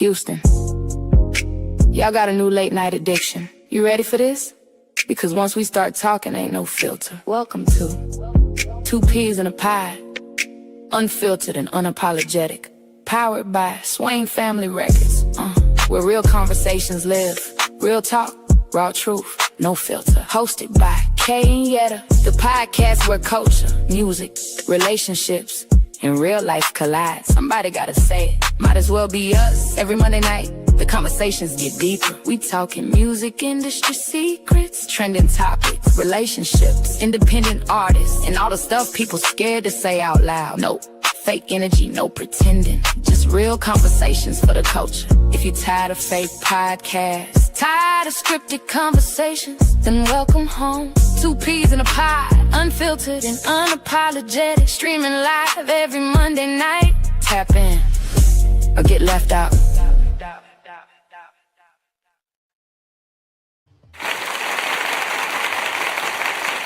Houston, y'all got a new late night addiction. You ready for this? Because once we start talking, ain't no filter. Welcome to Two Peas in a Pie, Unfiltered and Unapologetic. Powered by SWAIN Family Records, where real conversations live. Real talk, raw truth, no filter. Hosted by Kay and Yetta, the podcast where culture, music, relationships, and real life collide. Somebody gotta say it, might as well be us. Every Monday night, the conversations get deeper. We talking music industry secrets, trending topics, relationships, independent artists, and all the stuff people scared to say out loud. No fake energy, no pretending, just real conversations for the culture. If you're tired of fake podcasts, tired of scripted conversations, then welcome home. Two Peas in a Pod, unfiltered and unapologetic, streaming live every Monday night. Tap in or get left out.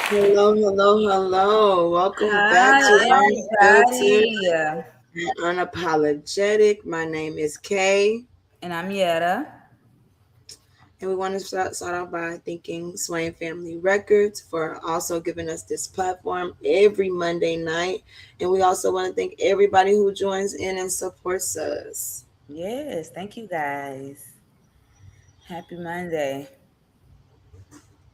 Hello. Welcome back to Unfiltered and Unapologetic. My name is Kay. And I'm Yetta. And we want to start off by thanking SWAIN Family Records for also giving us this platform every Monday night. And we also want to thank everybody who joins in and supports us. Yes, thank you guys. Happy Monday.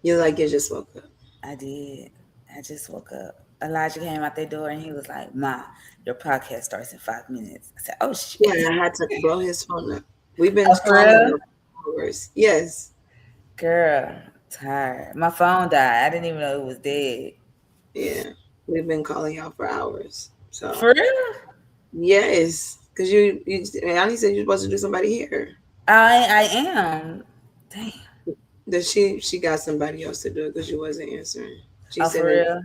You just woke up. I did. I just woke up. Elijah came out their door and he was like, "Ma, your podcast starts in 5 minutes." I said, "Oh shit." Yeah, I had to blow his phone up. We've been calling for hours. Yes. Girl, tired. My phone died. I didn't even know it was dead. Yeah. We've been calling y'all for hours. So for real? Yes. Because Annie said you're supposed to do somebody here. I am. Damn. That she got somebody else to do it because she wasn't answering. She said for real?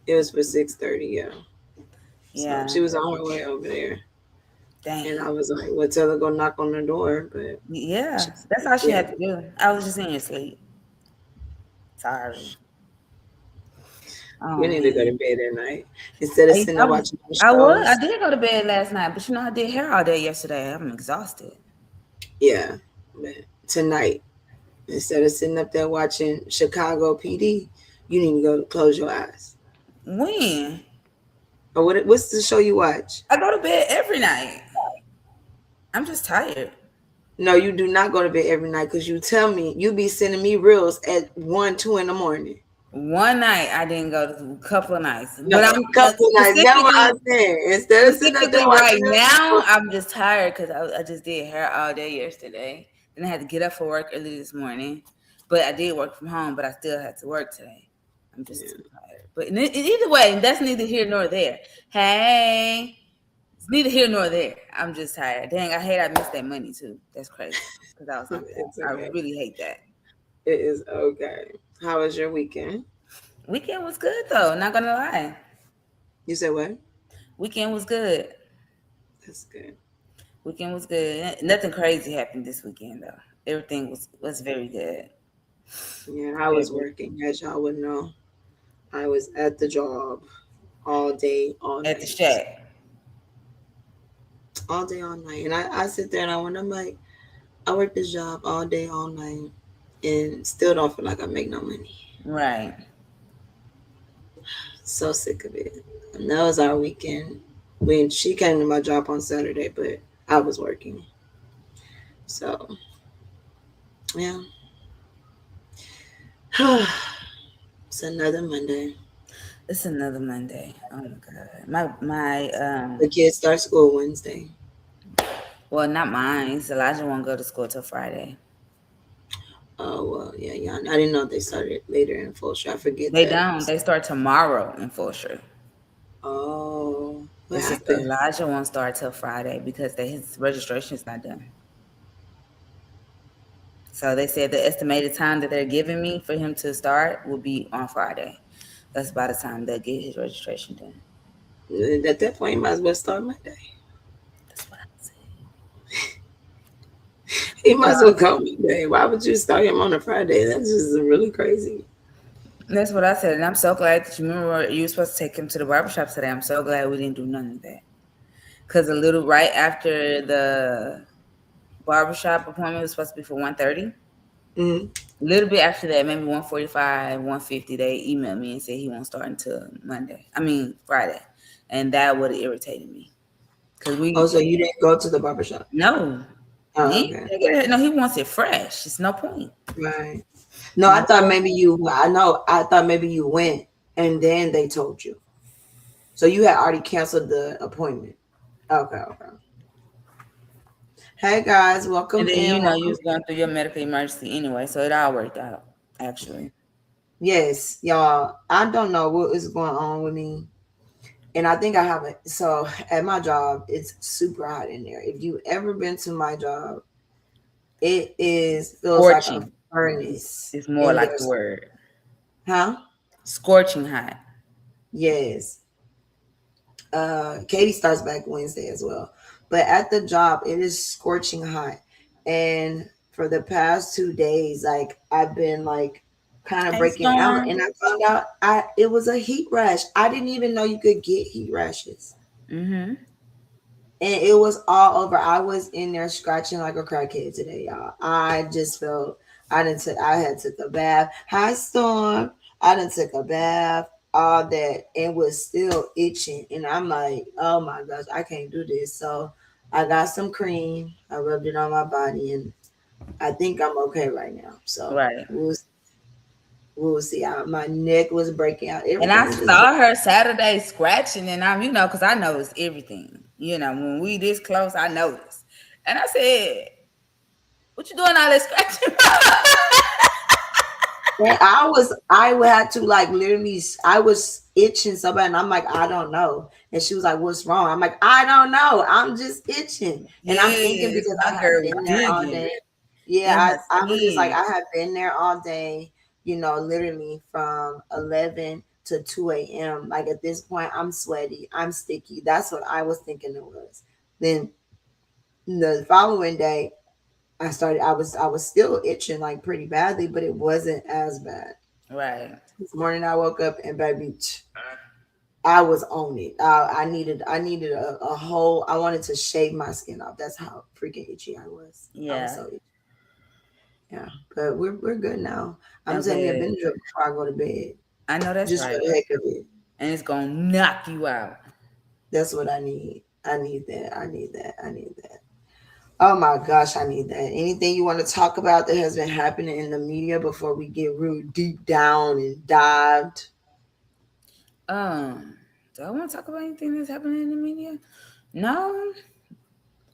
It was for 6:30. Yeah. Yeah. So she was on her way over there. Dang. And I was like, "Well, tell her go knock on the door." But yeah, that's all she had to do. I was just in your sleep. Sorry. You need to go to bed at night instead of sitting and watching shows. I did go to bed last night, but I did hair all day yesterday. I'm exhausted. Yeah, but tonight, instead of sitting up there watching Chicago PD, you need to go close your eyes. When? Or what's the show you watch? I go to bed every night. I'm just tired. No, you do not go to bed every night because you tell me you be sending me reels at 1, 2 in the morning. One night I didn't go to a couple of nights. No, but I'm a couple of nights. That's what I'm saying. Instead of sitting there right now, I'm just tired because I just did hair all day yesterday. Then I had to get up for work early this morning. But I did work from home, but I still had to work today. I'm just too tired. But either way, that's neither here nor there. Hey, it's neither here nor there. I'm just tired. Dang, I hate I missed that money too. That's crazy. Because I was like, I really hate that. It is okay. How was your weekend? Weekend was good though, not gonna lie. You said what? Weekend was good. That's good. Weekend was good. Nothing crazy happened this weekend though. Everything was very good. Yeah, I was working, as y'all would know. I was at the job all day, all night. At the shack. All day, all night. And I sit there and I'm like, I work this job all day, all night, and still don't feel like I make no money. Right. So sick of it. And that was our weekend. When she came to my job on Saturday, but I was working. So, yeah. It's another Monday. It's another Monday. Oh my God. My the kids start school Wednesday. Well, not mine. Elijah won't go to school till Friday. Oh well, yeah. I didn't know they started later in Fulshire. I forget. They don't. They start tomorrow in Fulshire. Oh. What happened? Elijah won't start till Friday because his registration is not done. So they said the estimated time that they're giving me for him to start will be on Friday. That's by the time they'll get his registration done. At that point, you might as well start Monday. That's what I'm saying. He might as well go Monday. Why would you start him on a Friday? That's just really crazy. That's what I said. And I'm so glad that you remember you were supposed to take him to the barbershop today. I'm so glad we didn't do none of that. Because a little right after the barbershop appointment was supposed to be for 1:30. Mm-hmm. A little bit after that, maybe 1:45, 1:50, they emailed me and said he won't start until Friday. And that would have irritated me. Cause Oh, so you didn't go to the barbershop? no, Oh, okay. no, he wants it fresh. It's no point. Right. No, I No. thought maybe you. I know. I thought maybe you went and then they told you. So you had already canceled the appointment. Okay. Okay. Hey guys, welcome And then in. you Welcome. was going through your medical emergency anyway, so it all worked out, actually. Yes, y'all. I don't know what is going on with me, and I think I have it. So at my job, it's super hot in there. If you ever been to my job, it feels like a Scorching. furnace It's more in like there. the word. Huh? Scorching hot. Yes. Katie starts back Wednesday as well. But at the job, it is scorching hot. And for the past 2 days, like I've been like kind of Hey, breaking out, Storm. and I found out it was a heat rash. I didn't even know you could get heat rashes. Mm-hmm. And it was all over. I was in there scratching like a crackhead today, y'all. I just felt I had took a bath. Hi Storm. I didn't took a bath, all that, and was still itching. And I'm like, oh my gosh, I can't do this. So I got some cream. I rubbed it on my body, and I think I'm okay right now. So Right. we'll see. My neck was breaking out. And Everything I was just saw her Saturday scratching, and I'm, because I notice everything. When we this close, I notice. And I said, "What you doing all this scratching?" And I would have to like literally, I was itching so bad, and I'm like, I don't know. And she was like, "What's wrong?" I'm like, I don't know. I'm just itching, and I'm thinking Yes, because my I have girl was been there all digging day. in Yeah, her I was just like, skin. I have been there all day. Literally from 11 to 2 a.m. Like at this point, I'm sweaty, I'm sticky. That's what I was thinking it was. Then the following day, I was still itching like pretty badly, but it wasn't as bad. Right. This morning I woke up and baby, I was on it. I needed a whole. I wanted to shave my skin off. That's how freaking itchy I was. I was Yeah. so itchy. Yeah, but we're good now. I'm taking me a Okay. Benadryl before I go to bed, I know that's just for right. the heck of it. And it's gonna knock you out. That's what I need. I need that. I need that. I need that. Oh my gosh, I need that. Anything you want to talk about that has been happening in the media before we get real deep down and dived? Do I want to talk about anything that's happening in the media? No,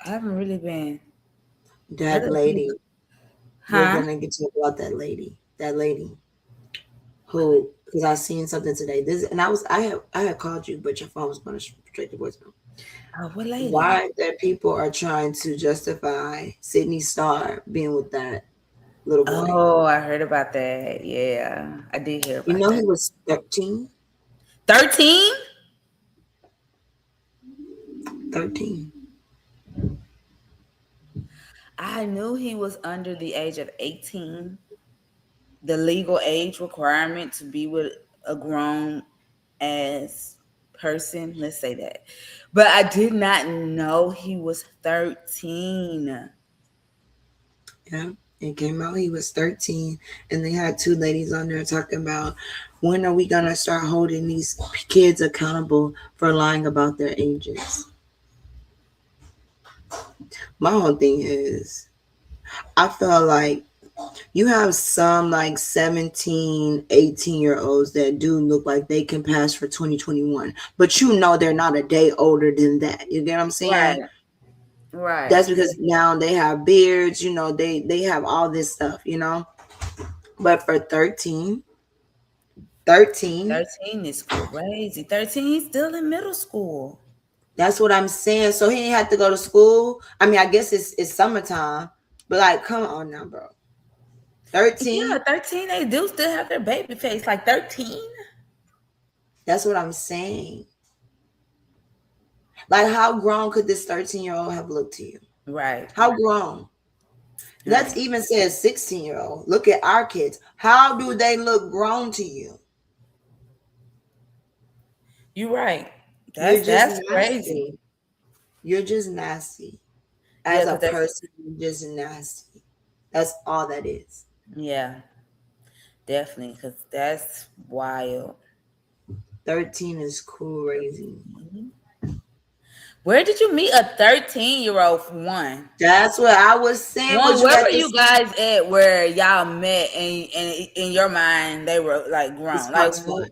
I haven't really been. That lady. We're Huh? gonna get to about that lady. That lady who, because I seen something today. This and I had called you, but your phone was going straight to voicemail. Oh, what lady? Why that people are trying to justify Sydney Starr being with that little boy? Oh, I heard about that. Yeah, I did hear You about know he that. was 13. 13? 13. I knew he was under the age of 18. The legal age requirement to be with a grown ass person. Let's say that. But I did not know he was 13. Yeah. It came out he was 13, and they had two ladies on there talking about when are we gonna start holding these kids accountable for lying about their ages. My whole thing is, I feel like you have some like 17, 18-year olds that do look like they can pass for 2021, but they're not a day older than that. You get what I'm saying? Right. Right. That's because now they have beards, they have all this stuff. But for 13, 13 is crazy. 13, he's still in middle school. that's what I'm saying. So he ain't have to go to school. I mean, I guess it's summertime, but like, come on now, bro. Yeah, 13. 13, they do still have their baby face. Like 13? That's what I'm saying. Like, how grown could this 13-year-old have looked to you? Right. How grown? Let's even say a 16-year-old. Look at our kids. How do they look grown to you? You're right. You're just That's nasty. crazy. You're just nasty. As Yeah, a because that's person, you're just nasty. That's all that is. yeah, definitely, because that's wild. 13 is crazy. Where did you meet a 13-year-old for one? That's what I was saying. One, Was you where at were this you guys at where y'all met and in your mind they were like grown? Like spot?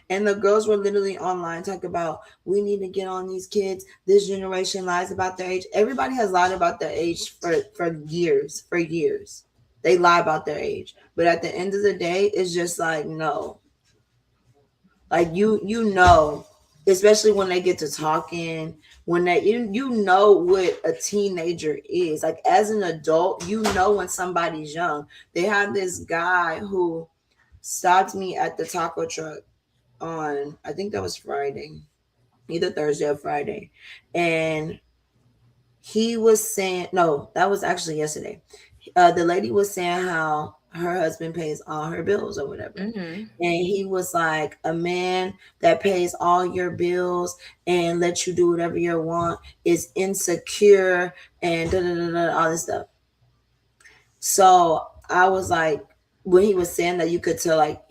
And the girls were literally online talking about we need to get on these kids. This generation lies about their age. Everybody has lied about their age for years. For years. They lie about their age. But at the end of the day, it's just like no. Like you know, especially when they get to talking, when they you know what a teenager is. Like as an adult, you know when somebody's young. They had this guy who stopped me at the taco truck on, I think that was Friday, either Thursday or Friday, and he was saying, no, that was actually yesterday. The lady was saying how her husband pays all her bills or whatever. mm-hmm. And he was like, a man that pays all your bills and lets you do whatever you want is insecure and da da da da, all this stuff. So I was like, when he was saying that, you could tell like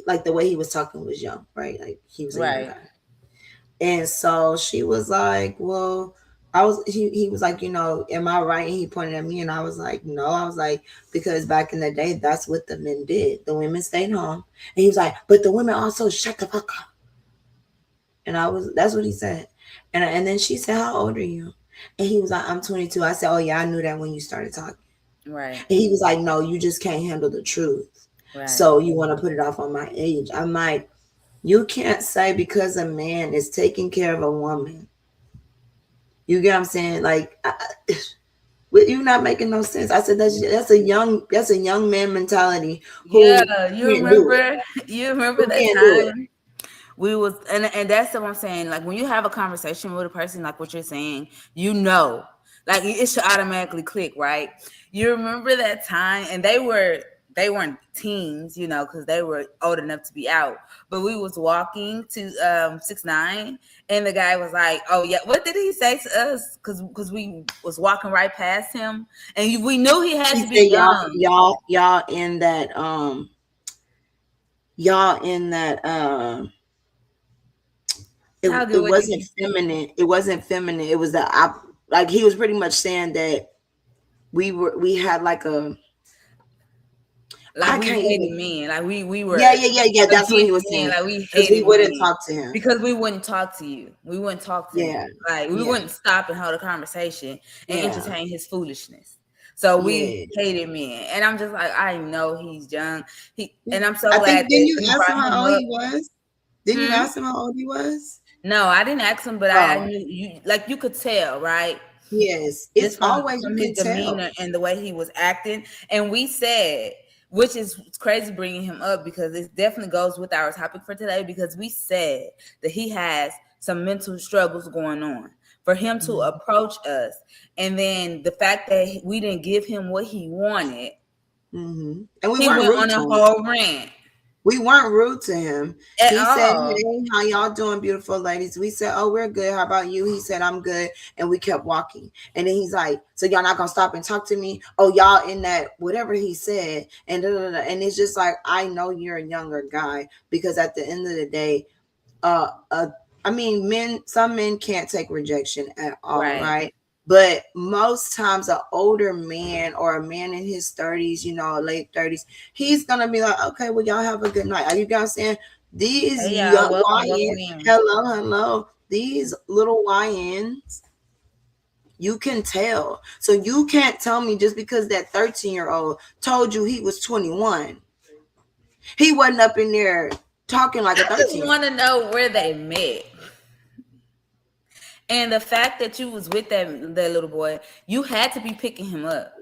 like the way he was talking was young, right? Like he was a young Right. guy. And so she was like, well, he was like, am I right? And he pointed at me and I was like, no. I was like, because back in the day, that's what the men did. The women stayed home. And he was like, but the women also shut the fuck up. And that's what he said. And then she said, how old are you? And he was like, I'm 22. I said, oh yeah, I knew that when you started talking. Right. And he was like, no, you just can't handle the truth. Right. So you want to put it off on my age. I'm like, you can't say because a man is taking care of a woman. You get what I'm saying? Like, you're not making no sense. I said that's a young man mentality. Yeah, Who you can't do remember it? you remember Who that can't do it? time we was and that's what I'm saying. Like when you have a conversation with a person, like what you're saying, like it should automatically click, right? You remember that time, and they weren't teens, because they were old enough to be out. But we was walking to 6ix9ine, and the guy was like, "Oh yeah, what did he say to us?" Because we was walking right past him, and we knew he had He to be said, young. y'all in that y'all in that it wasn't feminine. It wasn't feminine. It was like he was pretty much saying that we had like a. Like we hated men. Like we were Yeah. That's what he was men. saying. Like we Because we hated wouldn't men talk to him. because we wouldn't talk to you. We wouldn't talk to Yeah. him. Like we Yeah. wouldn't stop and hold a conversation and Yeah. entertain his foolishness. So we Yeah. hated men. And I'm just like, I know he's young. And I'm so I glad think that didn't you you ask him brought him how old up. he was? Didn't you ask him how old he was? No, I didn't ask him, but I Oh, knew you, like you could tell, right? yes. It's Just always you from his can tell. demeanor and the way he was acting. And we said, which is crazy bringing him up because it definitely goes with our topic for today, because we said that he has some mental struggles going on. For him to approach us, and then the fact that we didn't give him what he wanted, And we he weren't went rude on to a him. whole rant We weren't rude to him. at He said, all. hey, how y'all doing, beautiful ladies? We said, oh, we're good. How about you? He said, I'm good. And we kept walking. And then he's like, so y'all not going to stop and talk to me? Oh, y'all in that, whatever he said. And and it's just like, I know you're a younger guy, because at the end of the day, I mean, some men can't take rejection at all, right? But most times, an older man or a man in his 30s, late 30s, he's gonna be like, okay, well, y'all have a good night. Are you guys saying these Hey y'all, young welcome YNs? in. Hello, these little YNs, you can tell. So you can't tell me just because that 13-year-old told you he was 21, he wasn't up in there talking like a 13. I just want to know where they met. And the fact that you was with that little boy, you had to be picking him up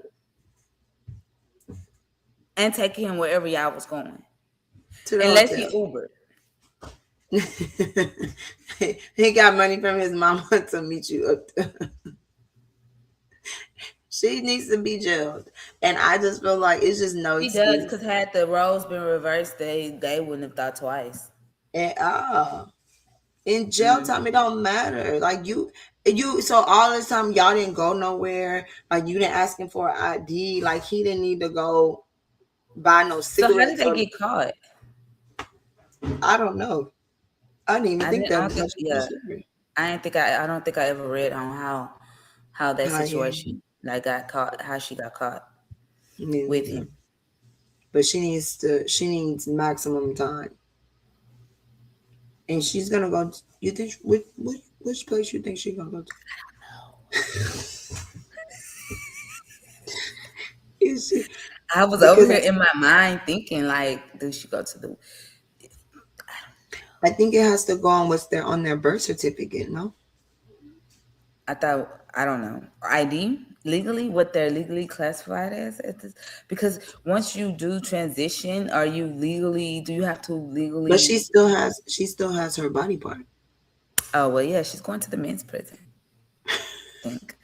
and taking him wherever y'all was going. To the Unless hotel. he Ubered. He got money from his mama to meet you up there. She needs to be jailed. And I just feel like it's just no excuse. He does, because had the roles been reversed, they wouldn't have thought twice. At all. In jail time, it don't matter. Like so all this time y'all didn't go nowhere. Like you didn't ask him for an ID. Like he didn't need to go buy no So how did cigarettes they or get caught? I don't know. I didn't even think I that don't think. much of Yeah, the story. I don't think I ever read on how that Oh yeah, situation like got caught, how she got caught me with neither. him. But she needs maximum time, and she's gonna go. You think which place you think she's gonna go to? Is she I was over because here in my mind thinking like, do she go to the? I think it has to go on what's there on their birth certificate. No. I thought I don't know ID legally what they're legally classified as at this, because once you do transition, are you legally? Do you have to But legally? she still has her body part. Oh well, yeah, she's going to the men's prison. I think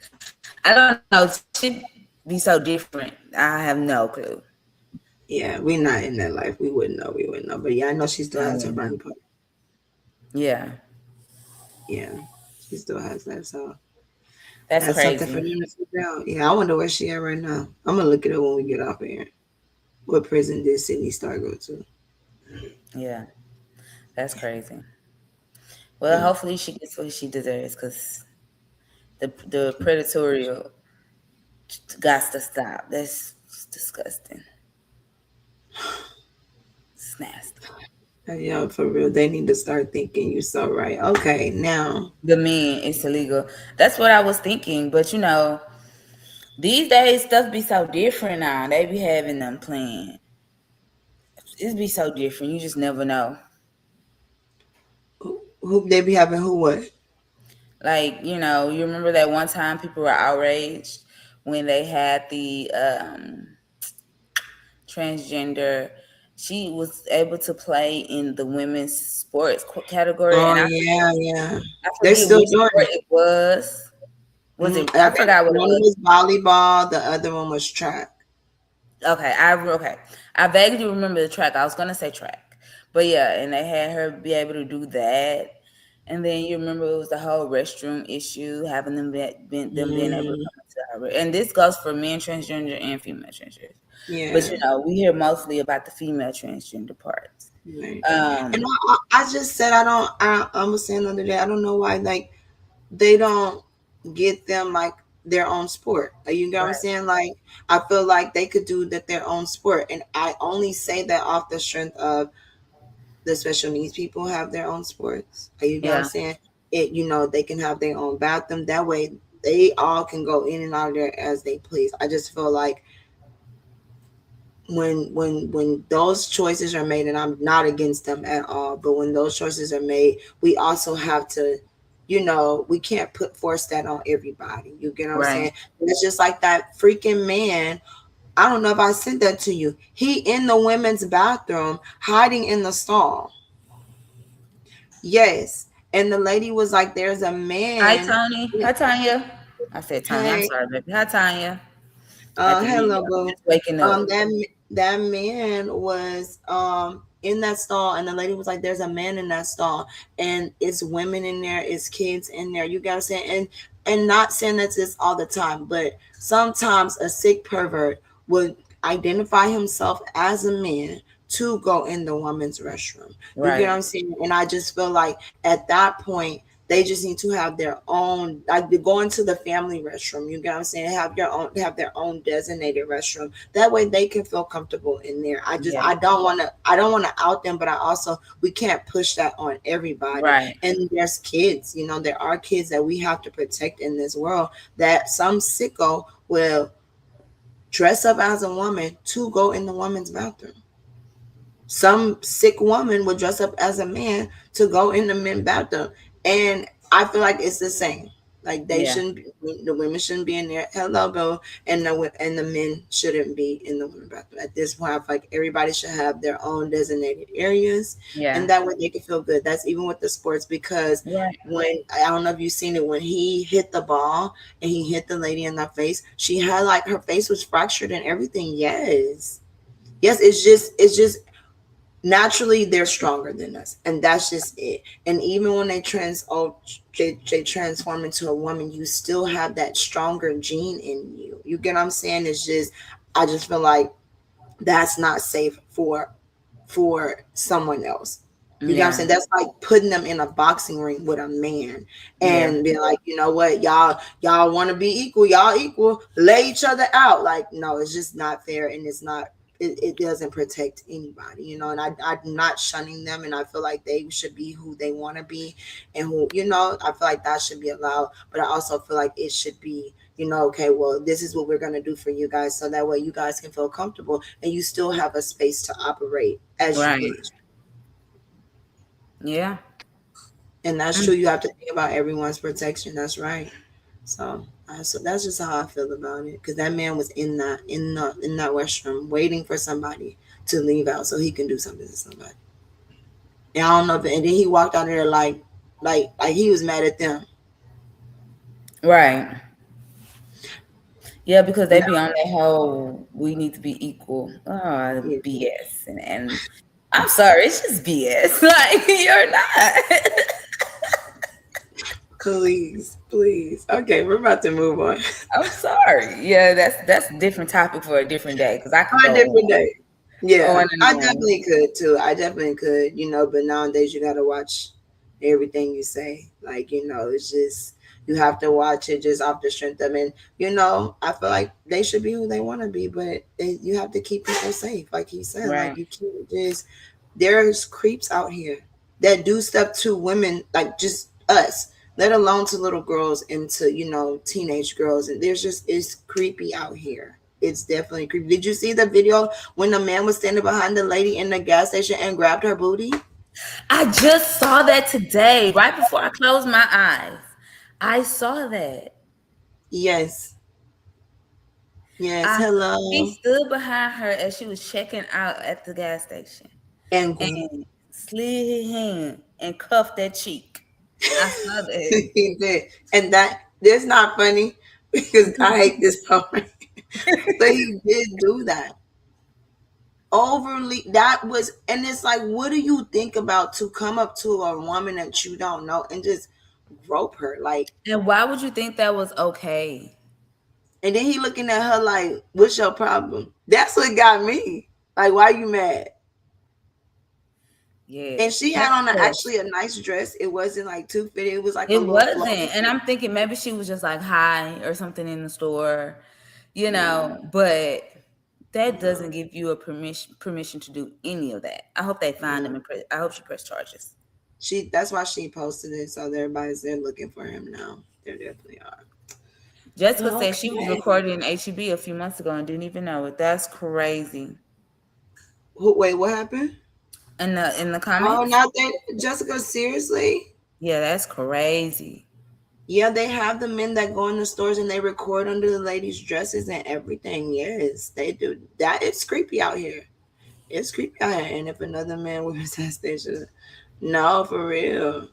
I don't know. It should be so different. I have no clue. Yeah, we're not in that life. We wouldn't know. We wouldn't know. But yeah, I know she still I has her wouldn't know. body part. Yeah, Yeah, she still has that. So that's that's something for crazy. them to figure out. Yeah, I wonder where she at right now. I'm gonna look it up when we get off here. What prison did Sydney Star go to? Yeah, that's crazy. Well, Yeah. hopefully she gets what she deserves because the predatory got to stop. That's disgusting. It's nasty. Yeah, for real. They need to start thinking. You're so right. Okay, now. The men, it's illegal. That's what I was thinking. But these days stuff be so different now. They be having them playing. It be so different. You just never know. Who they be having who what? Like, you remember that one time people were outraged when they had the transgender. She was able to play in the women's sports category, Oh and yeah, yeah. I They're forget still which doing sport it. it was. Was it? I I think forgot what it one was. was volleyball, the other one was track. Okay. I vaguely remember the track. I was gonna say track, but yeah, and they had her be able to do that. And then you remember it was the whole restroom issue, having them being able to Mm, come into her. And this goes for men transgender and female transgender. But yeah, we hear mostly about the female transgender parts. right. And Um, I just said I don't. I was saying the other day. I don't know why like they don't get them like their own sport. Like, you know what I'm right. saying? Like I feel like they could do that their own sport, and I only say that off the strength of the special needs people have their own sports. Like, you know what I'm Yeah, saying? They can have their own bathroom. That way, they all can go in and out of there as they please. I just feel like when those choices are made, and I'm not against them at all, but when those choices are made, we also have to, we can't force that on everybody. You get what I'm right. saying? And it's just like that freaking man. I don't know if I sent that to you. He in the women's bathroom hiding in the stall. Yes. And the lady was like, there's a Hi, man. Tony. Hi, Tanya. I said Tanya. I'm Hey, sorry, baby. Hi, Tanya. I had to mute you. hello, I'm boo. just waking up. That man was in that stall, and the lady was like, "There's a man in that stall, and it's women in there, it's kids in there." You gotta say, and not saying that's this all the time, but sometimes a sick pervert would identify himself as a man to go in the woman's restroom. You get what Right. I'm saying? And I just feel like at that point they just need to have their own, like go into the family restroom. You get what I'm saying? Have their own designated restroom. That way they can feel comfortable in there. Yeah. I don't want to out them, but we can't push that on everybody. Right. And there's kids, there are kids that we have to protect in this world, that some sicko will dress up as a woman to go in the woman's bathroom. Some sick woman would dress up as a man to go in the men's bathroom. And I feel like it's the same. Like Yeah. the women shouldn't be in there. Hello, boo, and the men shouldn't be in the women's bathroom. At this point, I feel like everybody should have their own designated areas, Yeah. and that way they can feel good. That's even with the sports, because Right. when I don't know if you've seen it, when he hit the ball and he hit the lady in the face, she had her face was fractured and everything. Yes, it's just naturally they're stronger than us, and that's just it. And even when they transform into a woman, you still have that stronger gene in you. You get what I'm saying? It's just, I just feel like that's not safe for someone else. You get what I'm Yeah. saying? That's like putting them in a boxing ring with a man Yeah. and being like, you know what, y'all want to be equal, y'all equal, lay each other out. Like, no, it's just not fair, and it's not. It doesn't protect anybody, you know. And I'm not shunning them, and I feel like they should be who they want to be, and who, you know, I feel like that should be allowed. But I also feel like it should be, you know, okay, well, this is what we're going to do for you guys, so that way you guys can feel comfortable and you still have a space to operate as you Right. please. Yeah. And that's true. Mm. You have to think about everyone's protection. That's right. So, so that's just how I feel about it. Because that man was in that restroom waiting for somebody to leave out so he can do something to somebody. And I don't know. And then he walked out there like he was mad at them. Right. Yeah, because they And be on that whole we need to be equal. yeah, BS. And I'm sorry, it's just BS. Like you're not. please, please. Okay, we're about to move on. I'm sorry. Yeah, that's a different topic for a different day because I could On a go different day. on Yeah, and I on. definitely could too. I definitely could, you know, but nowadays you gotta watch everything you say. Like, you know, it's just you have to watch it just off the strength of it. You know, I feel like they should be who they want to be, but you have to keep people safe. Like he said, like Right. you can't just, there's creeps out here that do stuff to women, like just us, let alone to little girls and to, you know, teenage girls. And there's just, it's creepy out here. It's definitely creepy. Did you see the video when the man was standing behind the lady in the gas station and grabbed her booty? I just saw that today, right before I closed my eyes. I saw that. Yes. Yes. I He Hello. stood behind her as she was checking out at the gas station And and slid his hand and cuffed that cheek. I saw that. he did. And that, that's not funny because I hate this story. But he did do that. Overly, that was, and it's like, what do you think about to come up to a woman that you don't know and just grope her? Like, And why would you think that was okay? and then he looking at her like, what's your problem? That's what got me. Like, why you mad? Yeah, And she had that's on tough. actually a nice dress. It wasn't like too fitted. It was like a It little wasn't. flow. And I'm thinking maybe she was just like high or something in the store, No, but that no. doesn't give you a permission to do any of that. I hope they find him No. and I hope she press charges. That's why she posted it. So everybody's there looking for him now. There definitely are. Jessica But said she was okay. recording in HEB a few months ago and didn't even know it. That's crazy. Wait, what happened? In the Oh, comments, not that Jessica, seriously? yeah, that's crazy. Yeah, they have the men that go in the stores and they record under the ladies' dresses and everything. Yes, they do. That it's creepy out here. It's creepy out here. And if another man wears that station, no, for real.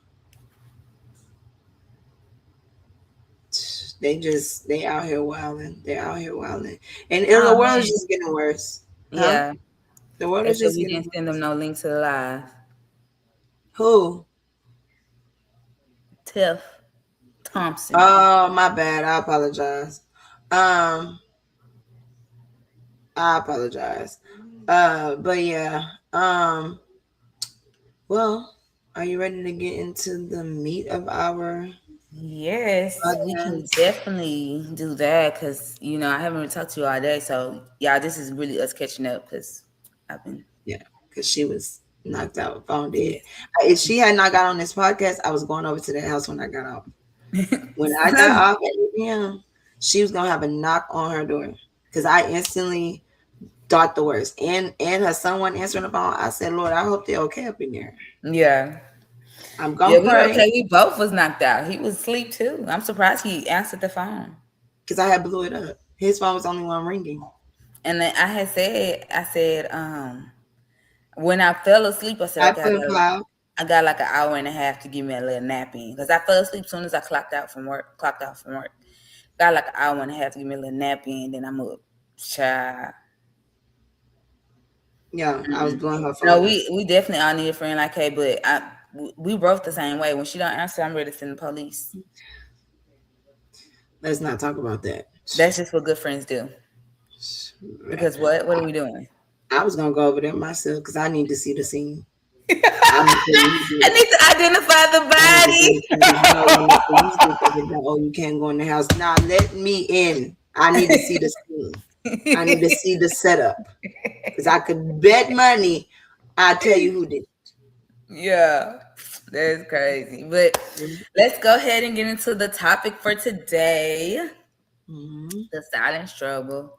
They out here wilding. They're out here wilding. And the Oh world is man, just getting worse. Huh? yeah. The world They is said just we getting didn't send them worse. no link to the live. Who? Tiff Thompson. Oh, my bad. I apologize. Um, I apologize. But yeah. Well, are you ready to get into the meat of our Yes, we can podcast? definitely do that because I haven't really talked to you all day. So yeah, this is really us catching up because I've been Yeah, because she was knocked out, phone dead. yes. If she had not got on this podcast, I was going over to the house when I got off. When I got off at 8 p.m., she was gonna have a knock on her door because I instantly thought the worst. And her son wasn't answering the phone. I said, Lord, I hope they're okay up in there. Yeah. I'm Yeah, gonna we pray okay. We both was knocked out. He was asleep too. I'm surprised he answered the phone. because I had blew it up. His phone was the only one ringing. And then I said, when I fell asleep, I said, I okay, put cloud. I got like an hour and a half to give me a little nap in because I fell asleep as soon as I clocked out from work. Got like an hour and a half to give me a little nap in. Then I'm up. Child. Yeah, I was blowing her phone No, up. we definitely all need a friend like Kay, but we both the same way. When she don't answer, I'm ready to send the police. Let's not talk about that. That's just what good friends do. Because what? What are we doing? I was gonna go over there myself because I need to see the scene. I I'm gonna tell you who did it. need to identify the I need to see body. the scene. You know, when the police get there, they go, "Oh, you can't go in the house." Now let me in. I need to see the scene. I need to see the setup because I could bet money. I'll tell you who did it. Yeah, that's crazy. But let's go ahead and get into the topic for today: the silent struggle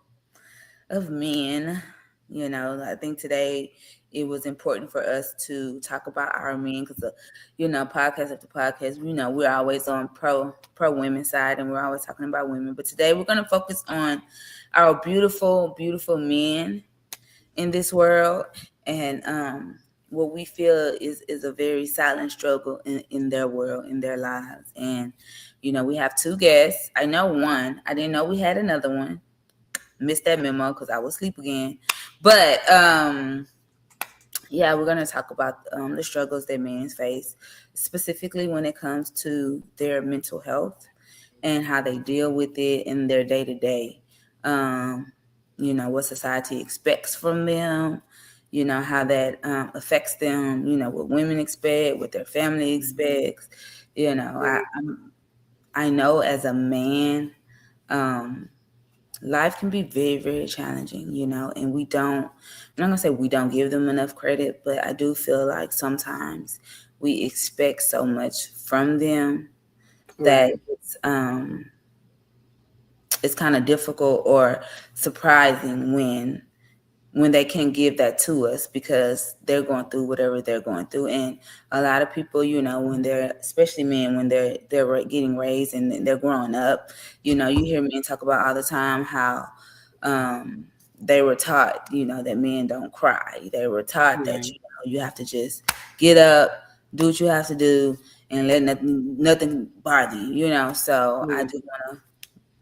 of men. You know, I think today it was important for us to talk about our men because, podcast after podcast, we're always on pro women side and we're always talking about women. But today we're going to focus on our beautiful, beautiful men in this world and what we feel is a very silent struggle in their world, in their lives. And, we have two guests. I know one. I didn't know we had another one. Missed that memo because I was asleep again. But we're going to talk about the struggles that men face, specifically when it comes to their mental health and how they deal with it in their day-to-day. What society expects from them, how that affects them, what women expect, what their family expects. I know as a man, life can be very, very challenging, and I'm not gonna say we don't give them enough credit, but I do feel like sometimes we expect so much from them that it's kind of difficult or surprising when they can give that to us because they're going through whatever they're going through. And a lot of people, when they're, especially men, when they're getting raised and they're growing up, you hear men talk about all the time how they were taught, that men don't cry. They were taught that, you have to just get up, do what you have to do, and let nothing bother you, So I do want to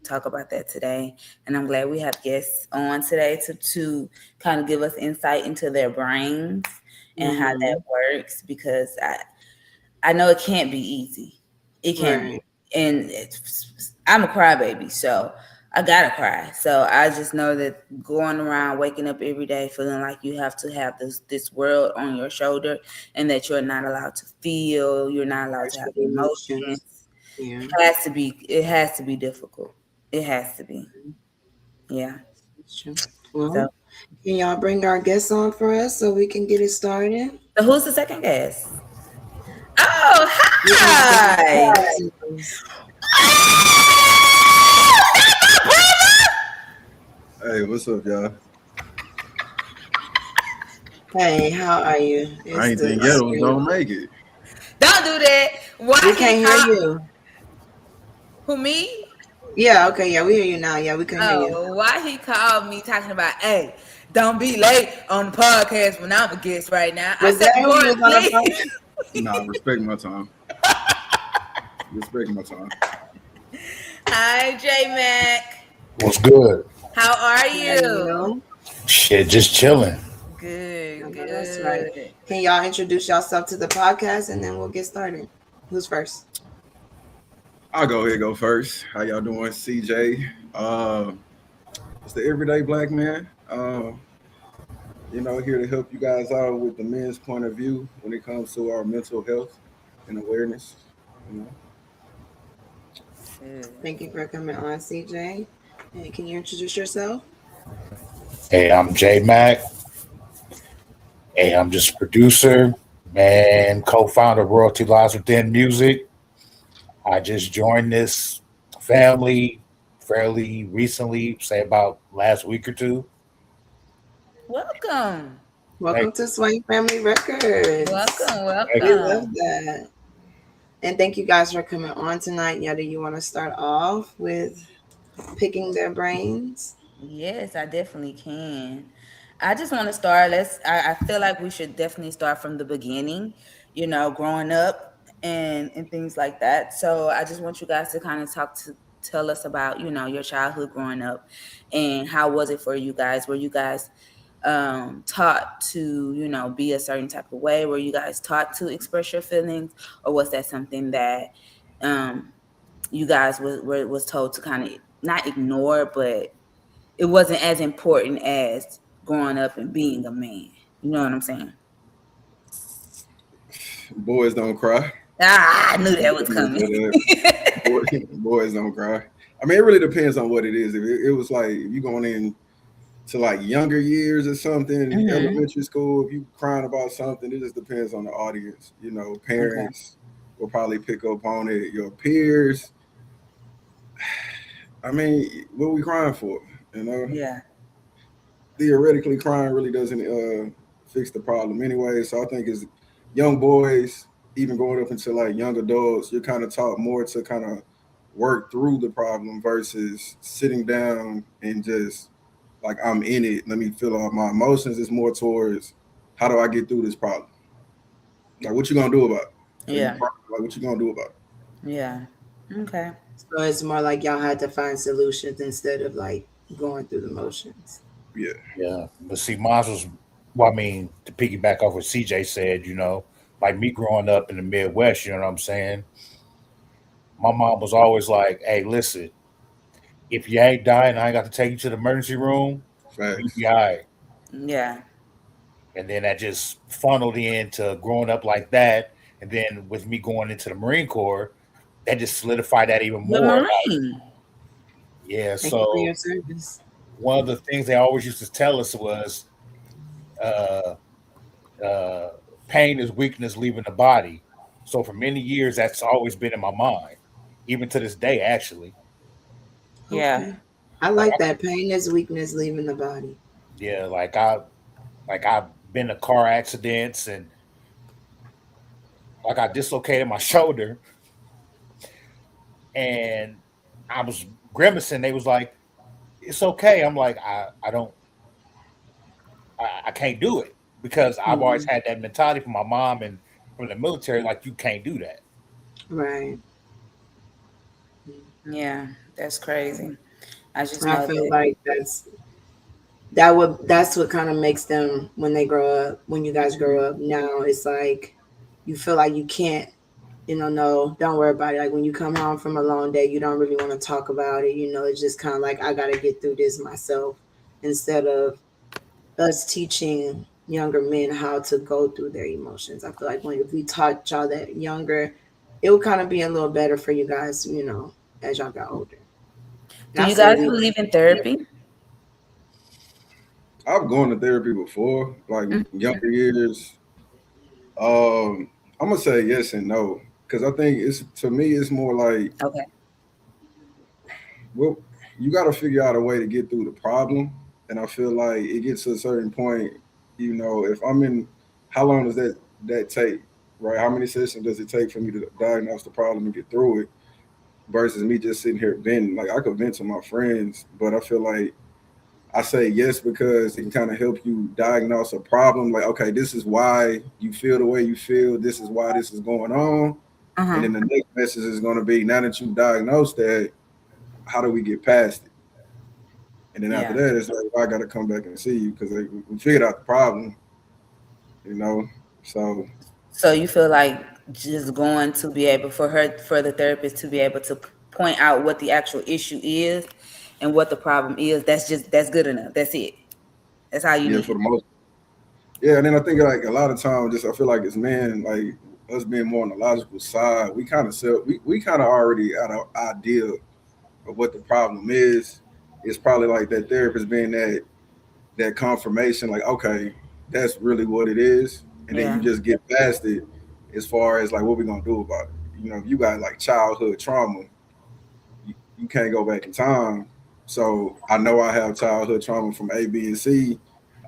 talk about that today, and I'm glad we have guests on today to kind of give us insight into their brains and how that works, because I know it can't be easy. It can't be. And I'm a crybaby, so I gotta cry. So I just know that going around waking up every day feeling like you have to have this world on your shoulder and that you're not allowed to feel, you're not allowed to have emotions. It has to be difficult. It has to be. Yeah. That's true. Well, can y'all bring our guests on for us so we can get it started? So who's the second guest? Oh, hi! Hey, what's up, y'all? Hey, how are you? I ain't think yet was gonna make it. Don't do that. Why we can't hear you. Who, me? Yeah, okay, yeah, we hear you now. Yeah, we can hear you. Why he called me talking about, hey, don't be late on the podcast when I'm a guest right now. Was that who you was on the phone? Nah, respect my time. Respect my time. Hi, J Mac. What's good? How are you? Shit, just chilling. Good. That's right. Can y'all introduce yourself to the podcast and then we'll get started? Who's first? I'll go ahead and go first. How y'all doing? CJ. It's the everyday black man. Here to help you guys out with the men's point of view when it comes to our mental health and awareness. Thank you for coming on, CJ. And can you introduce yourself? Hey, I'm J Mac. Hey, I'm just a producer, man, co-founder of Royalty Lies Within Music. I just joined this family fairly recently, say about last week or two. Welcome to SWAIN Family Records. Welcome. We love that. And thank you guys for coming on tonight. Yada, you want to start off with picking their brains? Yes, I definitely can. I just want to start. I feel like we should definitely start from the beginning, growing up and things like that. So I just want you guys to kind of tell us about, your childhood growing up and how was it for you guys? Were you guys taught to, you know, be a certain type of way? Were you guys taught to express your feelings, or was that something that you guys was told to kind of not ignore, but it wasn't as important as growing up and being a man? You know what I'm saying? Boys don't cry. Ah, I knew that was coming. Boys don't cry. I mean, it really depends on what it is. If it was like if you going in to like younger years or something, elementary school, if you crying about something, it just depends on the audience. You know, parents will probably pick up on it. Your peers. I mean, what are we crying for? You know? Yeah. Theoretically, crying really doesn't fix the problem anyway. So I think as young boys, even going up into like young adults, you're kind of taught more to kind of work through the problem versus sitting down and just like I'm in it. Let me feel all my emotions. It's more towards how do I get through this problem? Like what you gonna do about it? Yeah. Like what you gonna do about it? Yeah. Okay. So it's more like y'all had to find solutions instead of like going through the motions. Yeah. Yeah. But see, mine was, well, I mean, to piggyback off what CJ said, you know, like me growing up in the Midwest, you know what I'm saying? My mom was always like, hey, listen, if you ain't dying, I ain't got to take you to the emergency room, you Facts. be all right. Yeah. And then that just funneled into growing up like that. And then with me going into the Marine Corps, that just solidified that even The more. Marine. Yeah. Thank you for So your service. one of the things they always used to tell us was uh, uh, pain is weakness leaving the body. So for many years, that's always been in my mind, even to this day, actually. Yeah. Okay. I Like, like that. Pain is weakness leaving the body. yeah, like I've been in car accidents and like I dislocated my shoulder and I was grimacing. They was like, "It's okay." I'm like, I don't, I can't do it because I've always Mhm. had that mentality from my mom and from the military. Like, you can't do that. Right. Yeah. That's crazy. I just And I know feel that. like that's what kind of makes them when they grow up, when you guys grow up now, it's like you feel like you can't, no, don't worry about it. Like when you come home from a long day, you don't really want to talk about it. It's just kind of like I got to get through this myself instead of us teaching younger men how to go through their emotions. I feel like if we taught y'all that younger, it would kind of be a little better for you guys, as y'all got older. Do And I you say guys we. believe in therapy? I've gone to therapy before, like Mm. younger years. I'm gonna say yes and no because I think it's to me it's more like Okay. well you got to figure out a way to get through the problem, and I feel like it gets to a certain point. If I'm in, how long does that take? Right? How many sessions does it take for me to diagnose the problem and get through it? Versus me just sitting here venting. Like I could vent to my friends, but I feel like I say yes because it can kind of help you diagnose a problem. Like, okay, this is why you feel the way you feel. This is why this is going on. And then the next message is going to be, now that you've diagnosed that, how do we get past it? And then after Yeah. that, it's like, I got to come back and see you because we figured out the problem, you know? So, So you feel like just going to be able for the therapist to be able to point out what the actual issue is and what the problem is, that's good enough. That's it. That's all you yeah, need. for the most. Yeah, and then I think like a lot of times, just I feel like as men, like us being more on the logical side, we kind of we kind of already had an idea of what the problem is. It's probably like that therapist being that confirmation, like, okay, that's really what it is. And then Yeah. you just get past it as far as like what we're gonna do about it. If you got like childhood trauma, you can't go back in time. So I know I have childhood trauma from A, B, and C.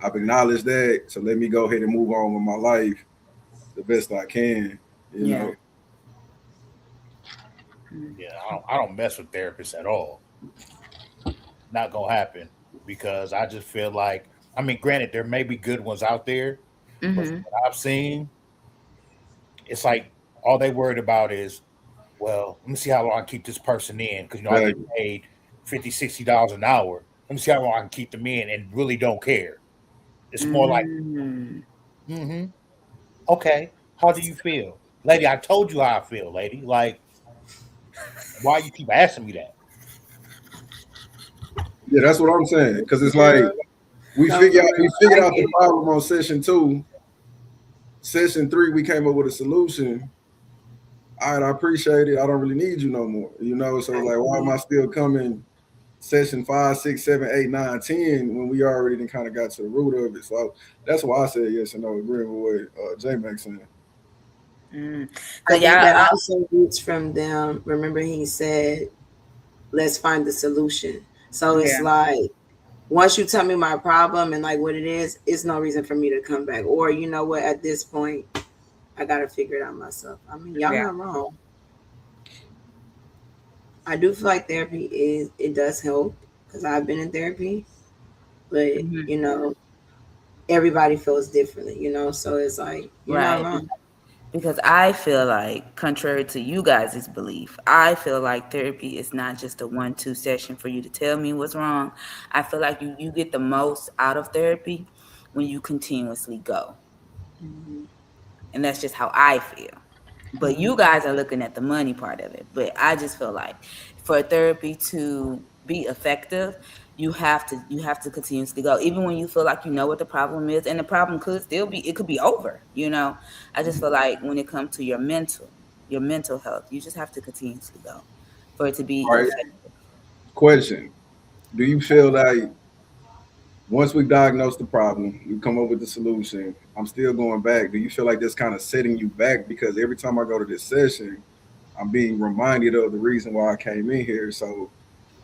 I've acknowledged that. So let me go ahead and move on with my life the best I can, you Yeah. know. Yeah, I don't mess with therapists at all. Not gonna happen because I just feel like, I mean, granted, there may be good ones out there, but from Mm-hmm. what I've seen, it's like all they worried about is, well, let me see how long I keep this person in because I get Exactly. paid $50, $60 an hour. Let me see how long I can keep them in and really don't care. It's more like, okay, how do you feel? Lady, I told you how I feel, lady. Like, why you keep asking me that? Yeah, that's what I'm saying. Because it's like Yeah. we No, for real. figured I out get the it. problem on session 2. Session 3, we came up with a solution. All right, I appreciate it. I don't really need you no more. You know, so it's like, why am I still coming session 5, 6, 7, 8, 9, 10 when we already kind of got to the root of it? So that's why I said yes and no, agreeing with what J Max saying. So I think y'all, that also roots from them. Remember, he said, let's find the solution. So it's yeah, like, once you tell me my problem and like what it is, it's no reason for me to come back. Or, you know what, at this point, I got to figure it out myself. I mean, y'all yeah, not wrong. I do feel like it does help because I've been in therapy, but mhm, you know, everybody feels differently, you know, so it's like, you're not right. wrong. Because I feel like, contrary to you guys' belief, I feel like therapy is not just a 1-2 session for you to tell me what's wrong. I feel like you get the most out of therapy when you continuously go. Mhm. And that's just how I feel. But you guys are looking at the money part of it. But I just feel like for therapy to be effective, you have to continuously go. Even when you feel like you know what the problem is, and the problem could still be, it could be over, you know. I just feel like when it comes to your mental health, you just have to continuously go for it to be All right, effective. question. Do you feel like once we diagnose the problem, we come up with the solution, I'm still going back? Do you feel like this kind of setting you back? Because every time I go to this session, I'm being reminded of the reason why I came in here. So,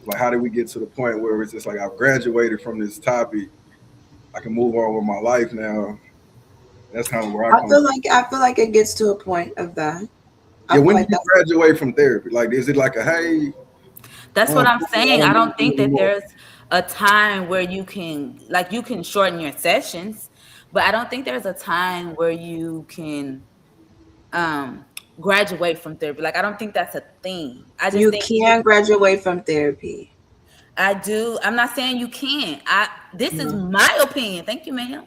like, how did we get to the point where it's just like I've graduated from this topic? I can move on with my life now. That's kind of where I come from. I feel like it gets to a point of that. I Yeah, feel when do like you that's graduate from therapy? Like, is it like a hey, That's what I'm I saying. I don't need don't you think that anymore? there's a time where you can shorten your sessions, but I don't think there's a time where you can um graduate from therapy. Like I don't think that's a thing. I just you think can graduate from therapy. I do. I'm not saying you can't. This is my opinion. Thank you, ma'am.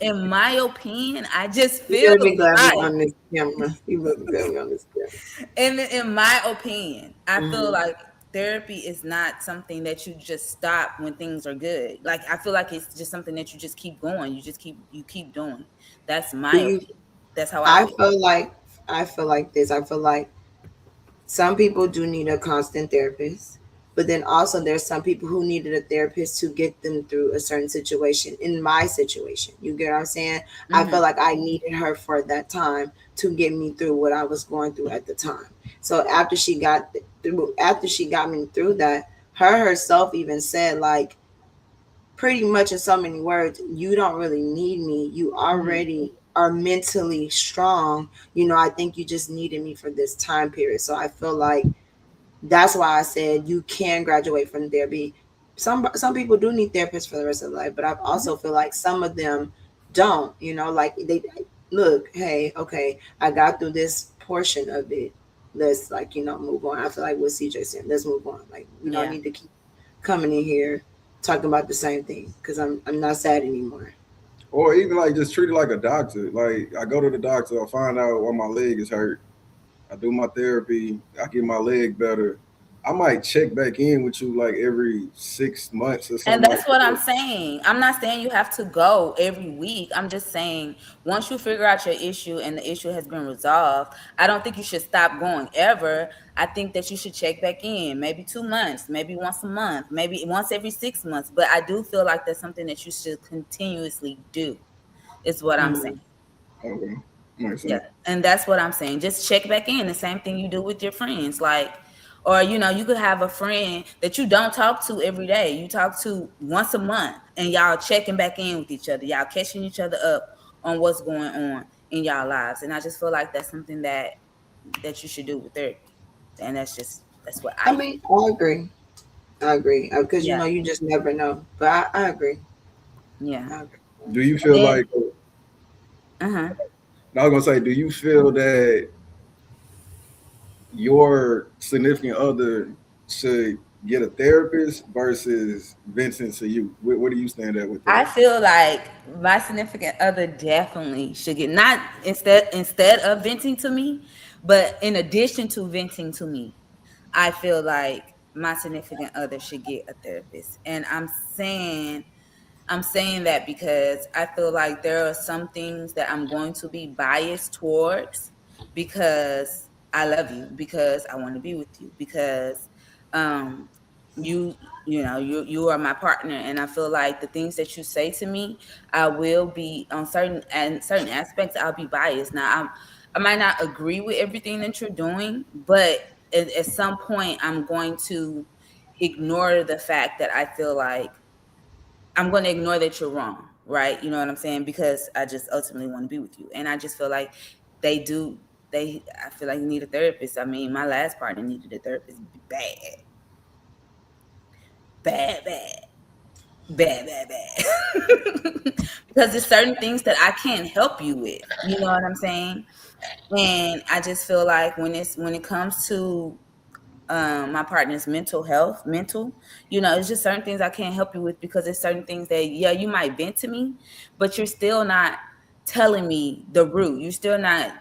In my opinion, I just You feel better be glad we like, on this camera. You better be glad we on this in my opinion, I feel camera. like therapy is not something that you just stop when things are good. Like I feel like it's just something that you just keep going. You keep doing. That's Do my you? opinion. That's how I I feel. feel like I feel like this. I feel like some people do need a constant therapist, but then also there's some people who needed a therapist to get them through a certain situation. In my situation, you get what I'm saying? I Hmm. feel like I needed her for that time to get me through what I was going through at the time. So after she got me through that, her herself even said like pretty much in so many words, you don't really need me. You Hmm. already are mentally strong. You know, I think you just needed me for this time period. So I feel like that's why I said you can graduate from therapy. Some people do need therapists for the rest of their life, but I also feel like some of them don't. You know, like they look, hey, okay, I got through this portion of it. Let's like move on. I feel like what CJ said, let's move on. Like we don't Yeah. need to keep coming in here talking about the same thing because I'm not sad anymore. Or even like just treat it like a doctor. Like I go to the doctor, I find out why my leg is hurt. I do my therapy, I get my leg better. I might check back in with you like every 6 months or And something like that's what I'm that. saying. I'm not saying you have to go every week. I'm just saying once you figure out your issue and the issue has been resolved, I don't think you should stop going ever. I think that you should check back in maybe 2 months, maybe once a month, maybe once every 6 months. But I do feel like that's something that you should continuously do, is what I'm saying. Mm. Okay. Makes Yeah, sense. and that's what I'm saying. Just check back in. The same thing you do with your friends. Like, or you could have a friend that you don't talk to every day. You talk to once a month, and y'all checking back in with each other. Y'all catching each other up on what's going on in y'all lives. And I just feel like that's something that you should do with therapy. And that's what I I feel. mean, I agree. I agree because Yeah, you just never know. But I agree. yeah. I agree. Do you And feel then, like uh-huh. I was gonna say, do you feel that your significant other should get a therapist versus venting to you? Where do you stand at with I that? feel like my significant other definitely should get, not instead of venting to me, but in addition to venting to me, I feel like my significant other should get a therapist. And I'm saying that because I feel like there are some things that I'm going to be biased towards because I love you, because I want to be with you, because um you you are my partner, and I feel like the things that you say to me, I will be on certain aspects, I'll be biased. Now I might not agree with everything that you're doing, but at some point I'm going to ignore the fact that I feel like I'm going to ignore that you're wrong, right? You know what I'm saying? Because I just ultimately want to be with you. And I just feel like I feel like you need a therapist. I mean, my last partner needed a therapist bad. Bad, bad. Bad, bad, bad. Because there's certain things that I can't help you with. You know what I'm saying? And I just feel like when it comes to my partner's mental, it's just certain things I can't help you with, because there's certain things that, yeah, you might vent to me, but you're still not telling me the root. You're still not,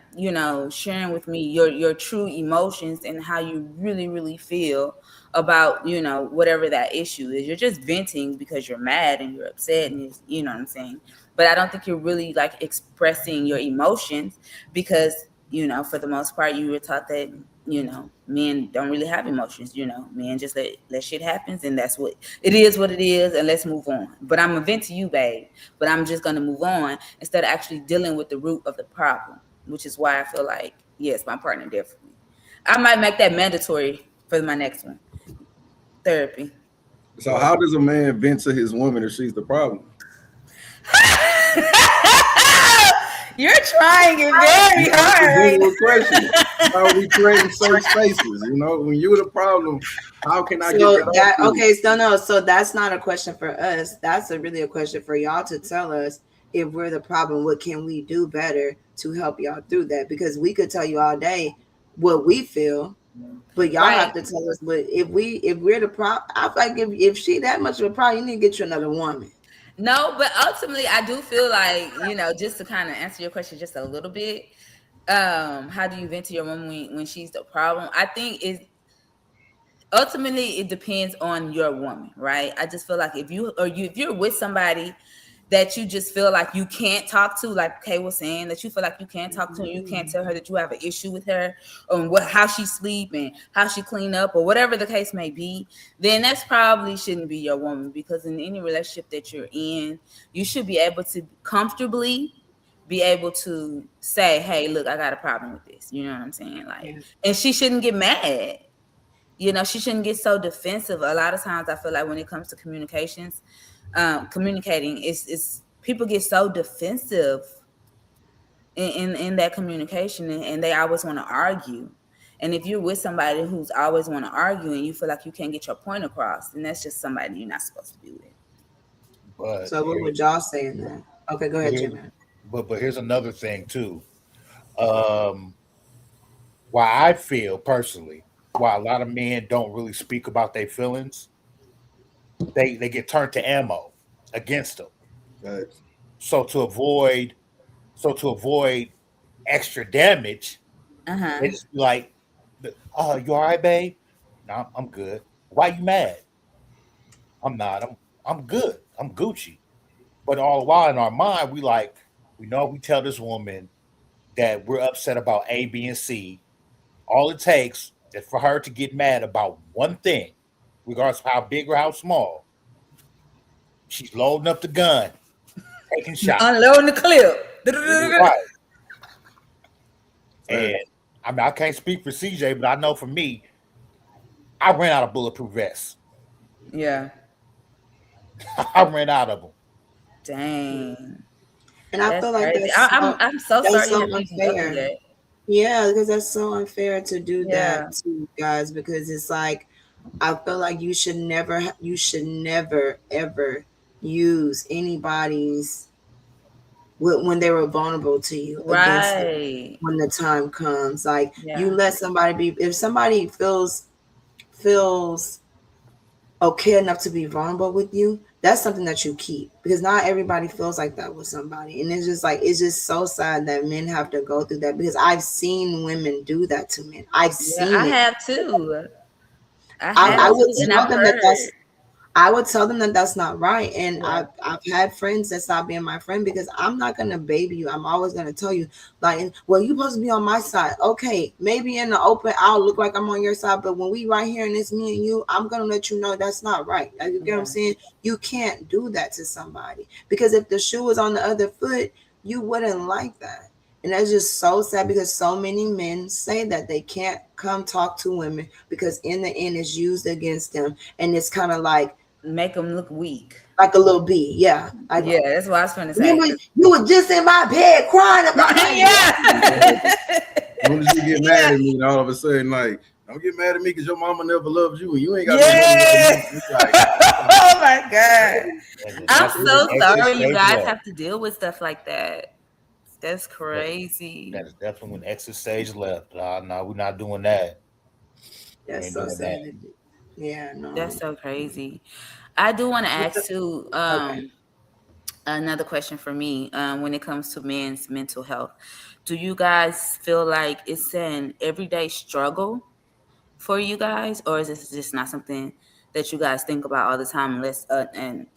sharing with me your true emotions and how you really, really feel about, whatever that issue is. You're just venting because you're mad and you're upset, and you know what I'm saying? But I don't think you're really like expressing your emotions, because for the most part, you were taught that, men don't really have emotions. Men just let shit happens, and that's what it is, and let's move on. But I'm gonna vent to you, babe, but I'm just gonna move on instead of actually dealing with the root of the problem, which is why I feel like, yes, my partner definitely. I might make that mandatory for my next one. Therapy. So how does a man vent to his woman if she's the problem? You're trying it very hard. That's a question. How are we creating safe spaces? When you're the problem, how can I get that? Okay, so no, so that's not a question for us. That's really a question for y'all to tell us, if we're the problem, what can we do better to help y'all through that? Because we could tell you all day what we feel, but y'all have to tell us. But if we're the problem, I feel like if she that much of a problem, you need to get you another woman. No, but ultimately, I do feel like, just to kind of answer your question just a little bit, how do you vent to your woman when she's the problem? I think ultimately it depends on your woman, right? I just feel like if you're with somebody that you just feel like you can't talk to, like Kay was saying, that you feel like you can't talk to, and you can't tell her that you have an issue with her, or how she sleep and how she clean up, or whatever the case may be, then that's probably shouldn't be your woman. Because in any relationship that you're in, you should be able to comfortably be able to say, hey, look, I got a problem with this. You know what I'm saying? And she shouldn't get mad. She shouldn't get so defensive. A lot of times I feel like when it comes to communicating, it's people get so defensive in that communication, and they always want to argue. And if you're with somebody who's always want to argue and you feel like you can't get your point across, then that's just somebody you're not supposed to be with. But so what would y'all say in that? Okay, go ahead, Jimmy. But here's another thing too. Why I feel personally, why a lot of men don't really speak about their feelings, they get turned to ammo against them. Right. So to avoid extra damage, they just be like, "Oh, you all right, babe? No, I'm good. Why you mad? I'm not. I'm good. I'm Gucci." But all the while in our mind, we know we tell this woman that we're upset about A, B, and C. All it takes is for her to get mad about one thing, regardless of how big or how small. She's loading up the gun, taking shots, unloading the clip. Right. And I mean, I can't speak for CJ, but I know for me, I ran out of bulletproof vests. Yeah. I ran out of them. Dang. And I feel like crazy. I'm so sorry you have to go through that. Yeah, because that's so unfair to do that to you guys, because it's like, I feel like you should never ever use anybody's when they were vulnerable to you against them when the time comes. Like you let somebody be, if somebody feels okay enough to be vulnerable with you, that's something that you keep, because not everybody feels like that with somebody. And it's just like, it's just so sad that men have to go through that, because I've seen women do that to men. I've Yeah, seen I it. have too. I I, have I would too, and tell I've them that that's heard. I would tell them that that's not right. And Yeah, I've had friends that stop being my friend, because I'm not going to baby you. I'm always going to tell you, like, well, you're supposed to be on my side. Okay, maybe in the open, I'll look like I'm on your side. But when we right here and it's me and you, I'm going to let you know that's not right. Like, you get what I'm yeah, saying? You can't do that to somebody, because if the shoe was on the other foot, you wouldn't like that. And that's just so sad, because so many men say that they can't come talk to women because in the end it's used against them. And it's kind of make them look weak. like a little bee. Yeah. Like, Yeah, that's what I was trying to say. remember you was just in my bed crying about, like, Yeah. As soon as you get mad Yeah. at me, and all of a sudden, like, don't get mad at me because your mama never loved you and you ain't got no money to love Yeah. me. It's like, Oh my God. And I'm that's when so exit sorry you stage guys left. have to deal with stuff like that. That's That, crazy. that is definitely when exit stage left. No, we're not doing that. We that's ain't so doing that. sad. Yeah, That's no. so crazy. I do want to ask too, Okay. another question for me, when it comes to men's mental health. Do you guys feel like it's an everyday struggle for you guys, or is this just not something that you guys think about all the time unless an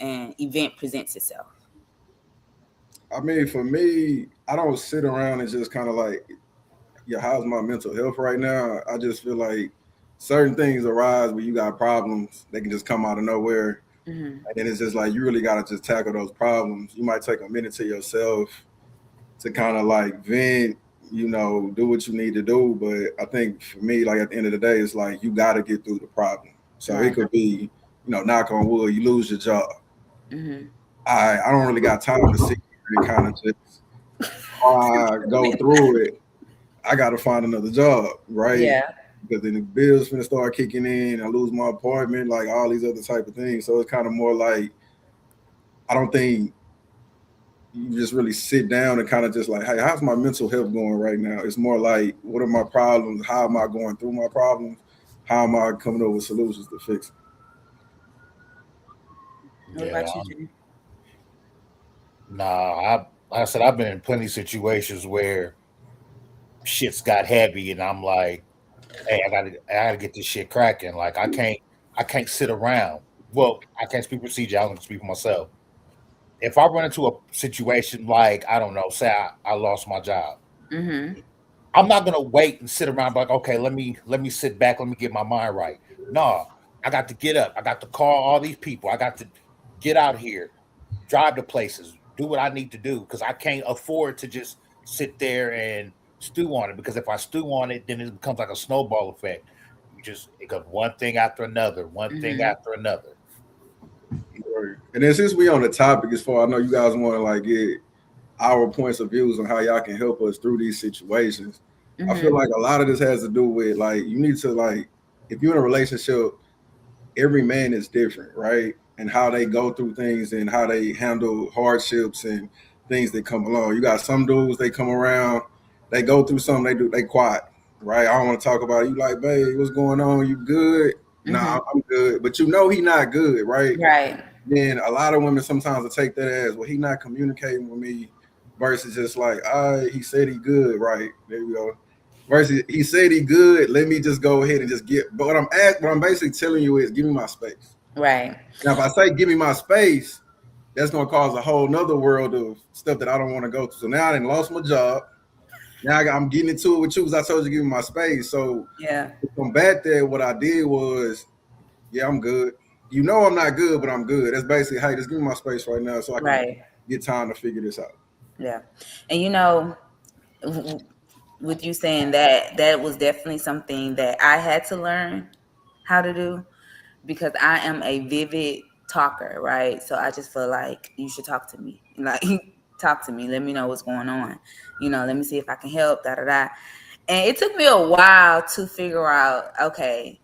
event presents itself? I mean, for me, I don't sit around and just kind of like, yeah, how's my mental health right now? I just feel like certain things arise when you got problems. They can just come out of nowhere. Hmm. And then it's just like, you really got to just tackle those problems. You might take a minute to yourself to kind of like vent, do what you need to do. But I think for me, like at the end of the day, it's like you got to get through the problem. So it Right. could be, knock on wood, you lose your job. Hmm. I don't really got time to sit here and kind of just go through it. I got to find another job, right? Yeah. Because then the bills finna start kicking in. I lose my apartment, like all these other type of things. So it's kind of more like I don't think you just really sit down and kind of just like, hey, how's my mental health going right now? It's more like, what are my problems? How am I going through my problems? How am I coming up with solutions to fix it? What Yeah. about you, Jay? Like I said, I've been in plenty of situations where shit's got heavy, and I'm like, hey, I gotta get this shit cracking. Like I can't sit around. Well, I can't speak for CJ. I'm gonna speak for myself. If I run into a situation like I don't know, say I lost my job, Mm-hmm. I'm not gonna wait and sit around like, okay, let me sit back, let me get my mind right. No, I got to get up. I got to call all these people. I got to get out here, drive to places, do what I need to do because I can't afford to just sit there and stew on it. Because if I stew on it, then it becomes like a snowball effect. It goes one thing after another, one thing Mm-hmm. after another. Right. And then since we on the topic, as far I know you guys want to like get our points of views on how y'all can help us through these situations. I feel Mm-hmm. like a lot of this has to do with like you need to like if you're in a relationship, every man is different, right? And how they go through things and how they handle hardships and things that come along. You got some dudes, they come around, they go through something, they quiet, right? I don't want to talk about it. You like, babe, what's going on? You good? Mm-hmm. Nah, I'm good. But he not good, right? Right. Then a lot of women sometimes will take that as, well, he not communicating with me versus just like, he said he good, right? There you go. Versus he said he good, let me just go ahead and just but what I'm basically telling you is give me my space. Right. Now if I say give me my space, that's gonna cause a whole nother world of stuff that I don't want to go through. So now I done lost my job. Now I'm getting into it with you because I told you to give me my space. So Yeah. to combat that, what I did was, yeah, I'm good. I'm not good, but I'm good. That's basically, hey, just give me my space right now so I can Right. get time to figure this out. Yeah. And with you saying that, that was definitely something that I had to learn how to do because I am a vivid talker, right? So I just feel like you should talk to me. Like talk to me. Let me know what's going on. Let me see if I can help, da da da. And it took me a while to figure out, okay,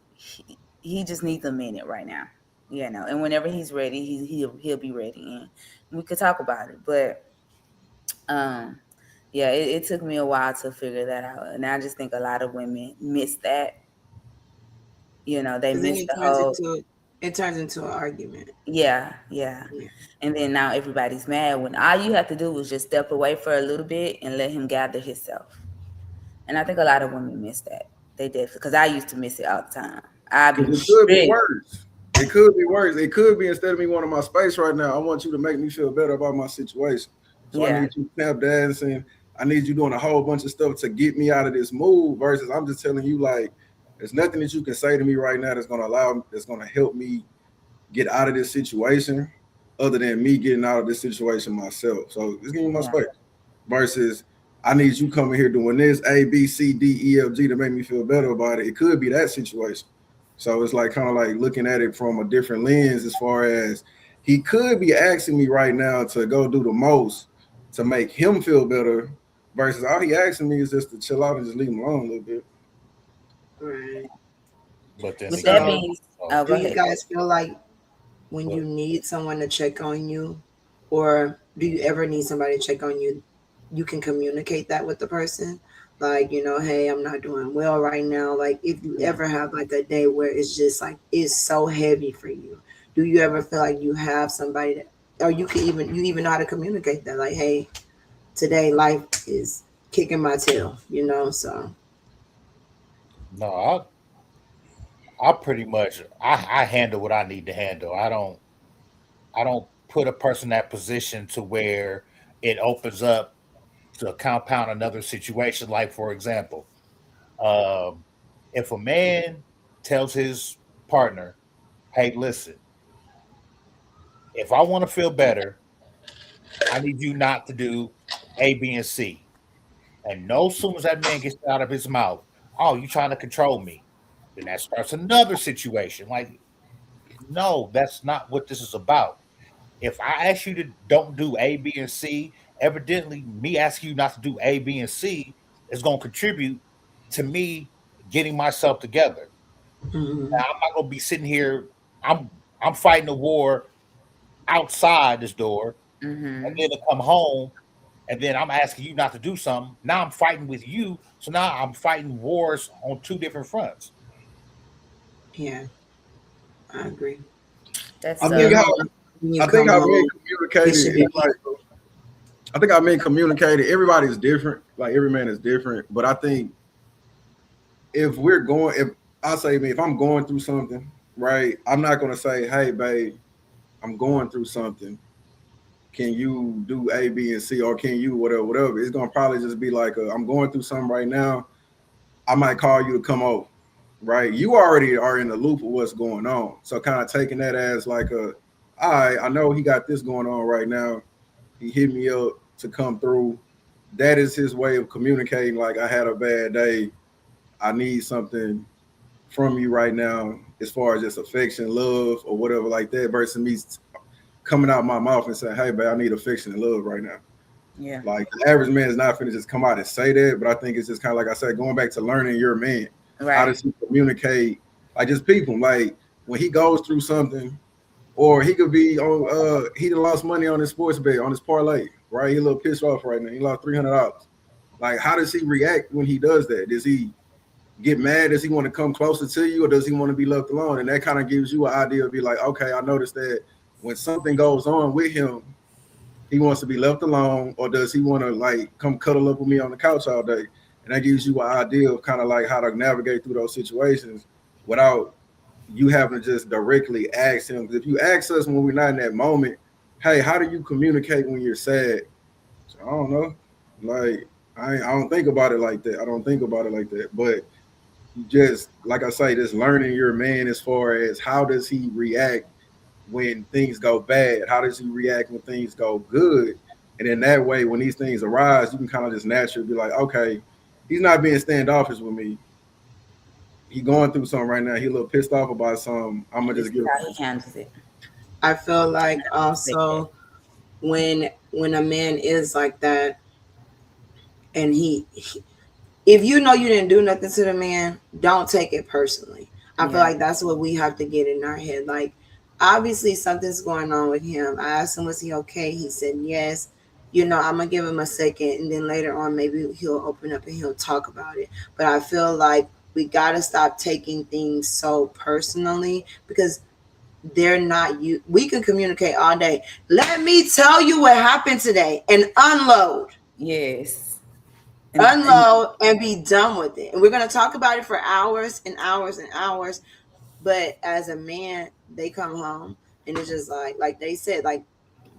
he just needs a minute right now. And whenever he's ready, he'll be ready and we could talk about it. But um yeah, it took me a while to figure that out. And I just think a lot of women miss that. They Because then miss it the turns whole into It turns into an argument. Yeah. Yeah. And then now everybody's mad when all you have to do is just step away for a little bit and let him gather himself. And I think a lot of women miss that. They did, because I used to miss it all the time. I'd be Because it could be tripping. worse. It could be worse. It could be, instead of me wanting my space right now, I want you to make me feel better about my situation. So I Yeah. need you tap dancing. I need you doing a whole bunch of stuff to get me out of this mood. Versus I'm just telling you, like, there's nothing that you can say to me right now that's gonna help me get out of this situation, other than me getting out of this situation myself. So just give me my Yeah. space. Versus I need you coming here doing this A, B, C, D, E, F, G to make me feel better about it. It could be that situation. So it's like kind of like looking at it from a different lens, as far as he could be asking me right now to go do the most to make him feel better, versus all he asking me is just to chill out and just leave him alone a little bit. Right. But then With that again, So, being, oh, oh, do go you ahead. guys feel like when but you need someone to check on you, or do you ever need somebody to check on you, you can communicate that with the person? Like, hey, I'm not doing well right now. Like, if you Yeah. ever have like a day where it's just like it's so heavy for you, do you ever feel like you have somebody that, or you even know how to communicate that? Like, hey, today life is kicking my tail. So, no, I pretty much I handle what I need to handle. I don't put a person in that position to where it opens up to compound another situation. Like, for example, um, if a man tells his partner, "Hey, listen, if I want to feel better, I need you not to do A, B, and C." And no sooner as that man gets out of his mouth, "Oh, you trying to control me," then that starts another situation. Like, no, that's not what this is about. If I ask you to don't do A, B, and C, evidently me asking you not to do A, B, and C is going to contribute to me getting myself together. mhm, Now, I'm not going to be sitting here. I'm I'm fighting a war outside this door, and Mm-hmm. then to come home, and then I'm asking you not to do something. Now I'm fighting with you, so now I'm fighting wars on two different fronts. yeah, I agree. That's I Yeah, think so. how when you I think come how men home, it communicated should is be. like, I think how men communicated. Everybody is different. Like every man is different. But I think if I say me, if I'm going through something, right, I'm not gonna say, "Hey, babe, I'm going through something. Can you do A, B, and C, or can you whatever, whatever?" It's gonna probably just be like, "I'm going through something right now. I might call you to come over." Right? You already are in the loop of what's going on. So kind of taking that as like all right, I know he got this going on right now. He hit me up to come through. That is his way of communicating. Like, I had a bad day. I need something from you right now, as far as just affection, love, or whatever like that, versus me coming out my mouth and saying, "Hey, babe, I need affection and love right now." Yeah. Like, the average man is not finna just come out and say that, but I think it's just kind of like I said, going back to learning your man. How Right. does he communicate? Like, just people. Like, when he goes through something, or he could be on he done lost money on his sports bet, on his parlay, right? He a little pissed off right now. He lost $300. Like, how does he react when he does that? Does he get mad? Does he want to come closer to you, or does he want to be left alone? And that kind of gives you an idea of, be like, okay, I noticed that when something goes on with him, he wants to be left alone, or does he want to like come cuddle up with me on the couch all day? And that gives you an idea of kind of like how to navigate through those situations without you having to just directly ask him. Because if you ask us when we're not in that moment, "Hey, how do you communicate when you're sad?" So, I don't know. Like, I don't think about it like that. I don't think about it like that. But just like I say, just learning your man, as far as how does he react when things go bad? How does he react when things go good? And in that way, when these things arise, you can kind of just naturally be like, okay, he's not being standoffish with me. He going through something right now. He a little pissed off about something. I'm gonna This just is give him how some he handles it. I feel like Respect that. also when a man is like that, and if you know you didn't do nothing to the man, don't take it personally. I feel Yeah. like that's what we have to get in our head. Like, obviously something's going on with him. I asked him, was he okay? He said yes. I'm gonna give him a second, and then later on maybe he'll open up and he'll talk about it. But I feel like we gotta stop taking things so personally, because they're not you. We can communicate all day. Let me tell you what happened today and unload. Yes. Unload and be done with it. And we're going to talk about it for hours and hours and hours. But as a man, they come home and it's just like they said, like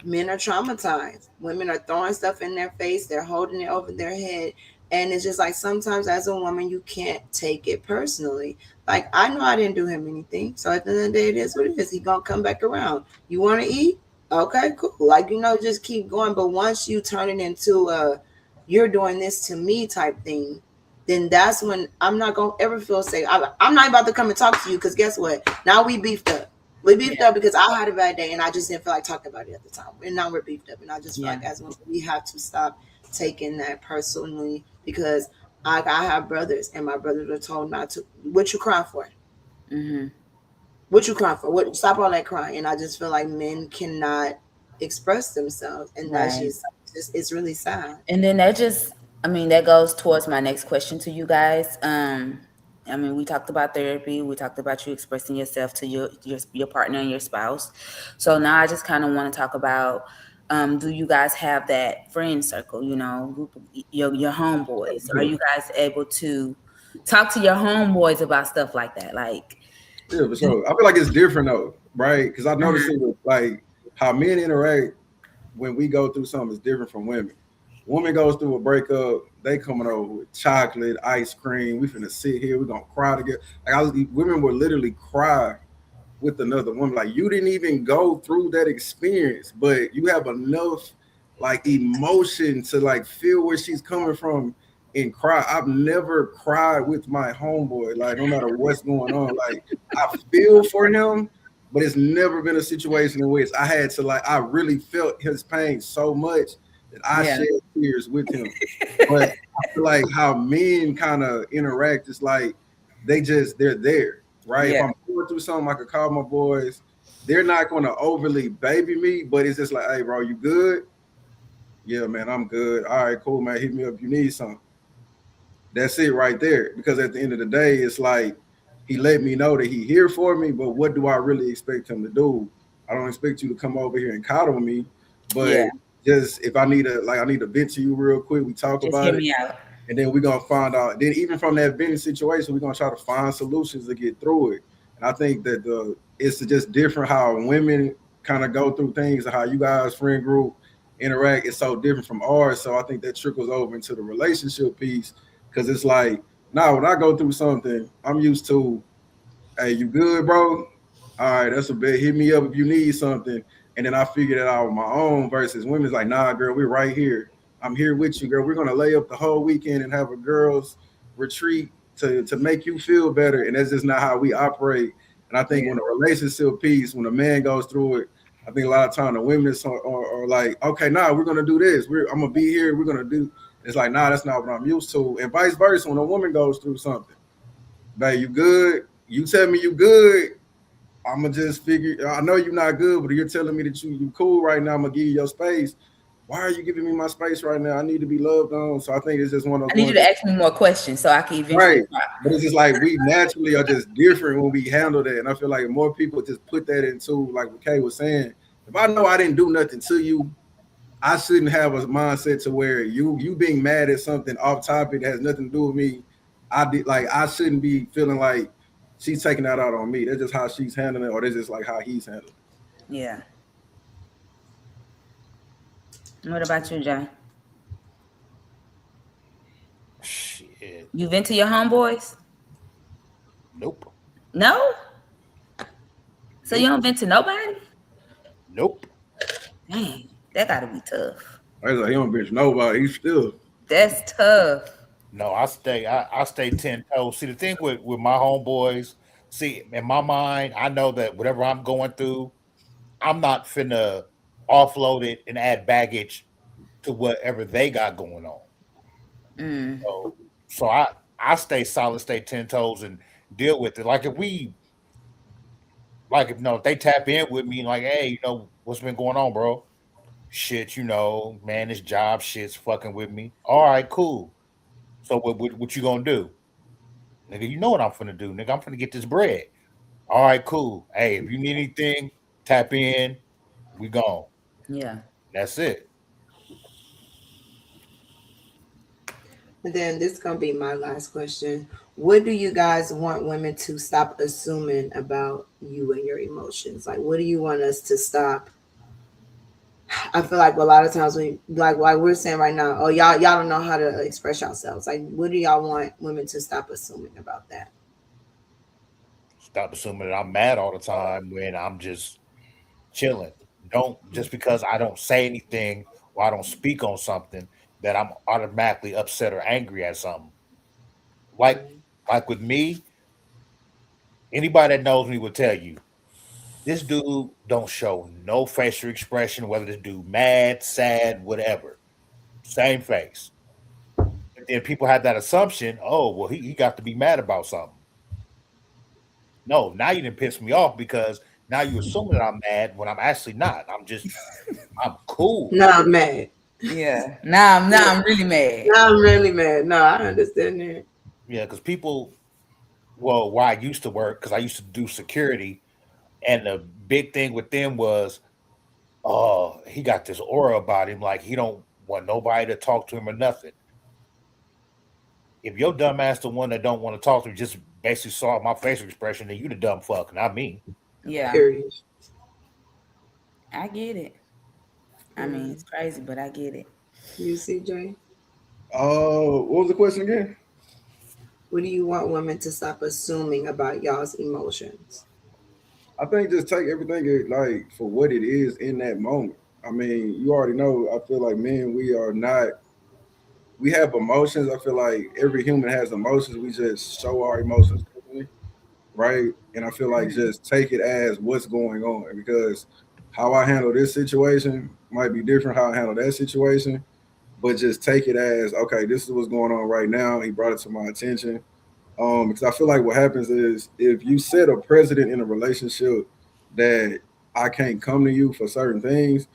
men are traumatized. Women are throwing stuff in their face, they're holding it over their head. And it's just like sometimes as a woman, you can't take it personally. Like, I know I didn't do him anything. So at the end of the day, it is what it is. He gonna come back around. You wanna eat? Okay, cool. Like, just keep going. But once you turn it into a you're doing this to me type thing, then that's when I'm not gonna ever feel safe. I'm not about to come and talk to you because guess what? Now we beefed up. We beefed up because I had a bad day and I just didn't feel like talking about it at the time. And now we're beefed up. And I just feel like as women, we have to stop taking that personally because I have brothers and my brothers were told not to. What you crying for? Mm-hmm. What you crying for? What? Stop all that crying. And I just feel like men cannot express themselves. And that's just it's really sad. And then that goes towards my next question to you guys. We talked about therapy. We talked about you expressing yourself to your partner and your spouse. So now I just kind of want to talk about, do you guys have that friend circle, group of your homeboys? Are you guys able to talk to your homeboys about stuff like that? Like, yeah, for sure. I feel like it's different though, right? Because I noticed it with like how men interact when we go through something is different from women. Woman goes through a breakup, they coming over with chocolate, ice cream. We finna sit here, we gonna cry together. Women will literally cry with another woman. Like, you didn't even go through that experience, but you have enough like emotion to like feel where she's coming from and cry. I've never cried with my homeboy, like no matter what's going on. Like, I feel for him, but it's never been a situation in which I had to I really felt his pain so much that I shed tears with him. But I feel like how men kind of interact is like they're there, right? If I'm going through something, I could call my boys. They're not going to overly baby me, but it's just like, hey, bro, you good? Yeah, man, I'm good. All right, cool, man. Hit me up if you need something. That's it right there. Because at the end of the day, it's like he let me know that he here for me, but what do I really expect him to do? I don't expect you to come over here and coddle me, but just if I need to vent to you real quick, we talk just about hear it. me out. And then we're gonna find out. Then even from that venting situation, we're gonna try to find solutions to get through it. And I think that it's just different how women kind of go through things and how you guys friend group interact is so different from ours. So I think that trickles over into the relationship piece because it's like now when I go through something, I'm used to, hey, you good, bro? All right, that's a bit. Hit me up if you need something. And then I figured it out on my own versus women's like, nah, girl, we're right here. I'm here with you, girl. We're gonna lay up the whole weekend and have a girls retreat to make you feel better. And that's just not how we operate. And I think when a relationship piece, when a man goes through it, I think a lot of time the women are like, okay, nah, we're gonna do this. I'm gonna be here. We're gonna do. It's like, nah, that's not what I'm used to. And vice versa, when a woman goes through something, babe, you good? You tell me you good. I'm gonna just figure. I know you're not good, but you're telling me that you cool right now. I'm gonna give you your space. Why are you giving me my space right now? I need to be loved on. So I think it's just one of those. I need you to ask me more questions so I can eventually. Right. But it's just like we naturally are just different when we handle that. And I feel like more people just put that into, like what Kay was saying, if I know I didn't do nothing to you, I shouldn't have a mindset to where you being mad at something off topic that has nothing to do with me. I shouldn't be feeling like she's taking that out on me. That's just how she's handling it, or that's just like how he's handling it. Yeah. What about you, Jay? Shit. You vent to your homeboys? Nope. No? So you don't vent to nobody? Nope. Dang, that gotta be tough. I was like, he don't bitch nobody. He's still. That's tough. No, I stay 10 toes. See, the thing with my homeboys, see, in my mind, I know that whatever I'm going through, I'm not finna offload it and add baggage to whatever they got going on. So I stay solid, stay 10 toes and deal with it. Like if if they tap in with me, like, hey, what's been going on, bro? Shit, man, this job shit's fucking with me. All right, cool. So what you gonna do? Nigga, you know what I'm finna do, nigga. I'm finna get this bread. All right, cool. Hey, if you need anything, tap in. We gone. Yeah. That's it. And then this is gonna be my last question. What do you guys want women to stop assuming about you and your emotions? Like, what do you want us to stop? I feel like a lot of times we like we're saying right now, oh y'all don't know how to express yourselves. Like, what do y'all want women to stop assuming about that? Stop assuming that I'm mad all the time when I'm just chilling. Don't just because I don't say anything or I don't speak on something that I'm automatically upset or angry at something. Like Right. like with me, anybody that knows me will tell you this dude don't show no facial expression, whether this dude mad, sad, whatever. Same face. And then people have that assumption, oh, well, he got to be mad about something. No, now you didn't piss me off because now you assuming that I'm mad when I'm actually not. I'm cool. No, I'm mad. Yeah. Now I'm really mad. No, I'm really mad. No, I understand that. Yeah, because people, well, where I used to work, because I used to do security, and the big thing with them was, oh, he got this aura about him, like he don't want nobody to talk to him or nothing. If your dumb ass the one that don't want to talk to me, just basically saw my facial expression, then you the dumb fuck, not me. Yeah. Period. I get it. I mean, it's crazy, but I get it. You see, Jay? What was the question again? What do you want women to stop assuming about y'all's emotions? I think just take everything like for what it is in that moment. I mean, you already know. I feel like men, we are not. We have emotions. I feel like every human has emotions. We just show our emotions differently, right? And I feel like just take it as what's going on because how I handle this situation might be different how I handle that situation, but just take it as okay. This is what's going on right now. He brought it to my attention. Because I feel like what happens is if you set a precedent in a relationship that I can't come to you for certain things,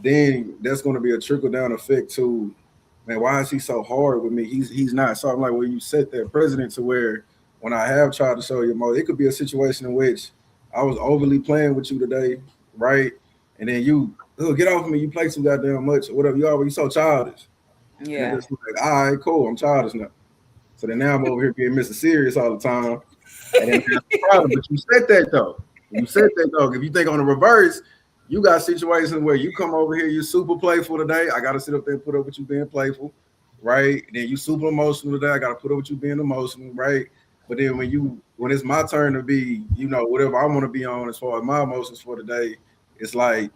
then that's going to be a trickle down effect to, man, why is he so hard with me? He's not. So I'm like, well, you set that precedent to where when I have tried to show you more, it could be a situation in which I was overly playing with you today, right? And then you, oh, get off of me, you play too goddamn much, or whatever. You already so childish. And Yeah. it's just like, all right, cool, I'm childish now. So then now I'm over here being Mr. Serious all the time. And then that's the problem. But you said that though. You said that though. If you think on the reverse, you got situations where you come over here, you're super playful today. I gotta sit up there and put up with you being playful, right? And then you super emotional today. I gotta put up with you being emotional, right? But then when it's my turn to be, whatever I want to be on as far as my emotions for today, it's like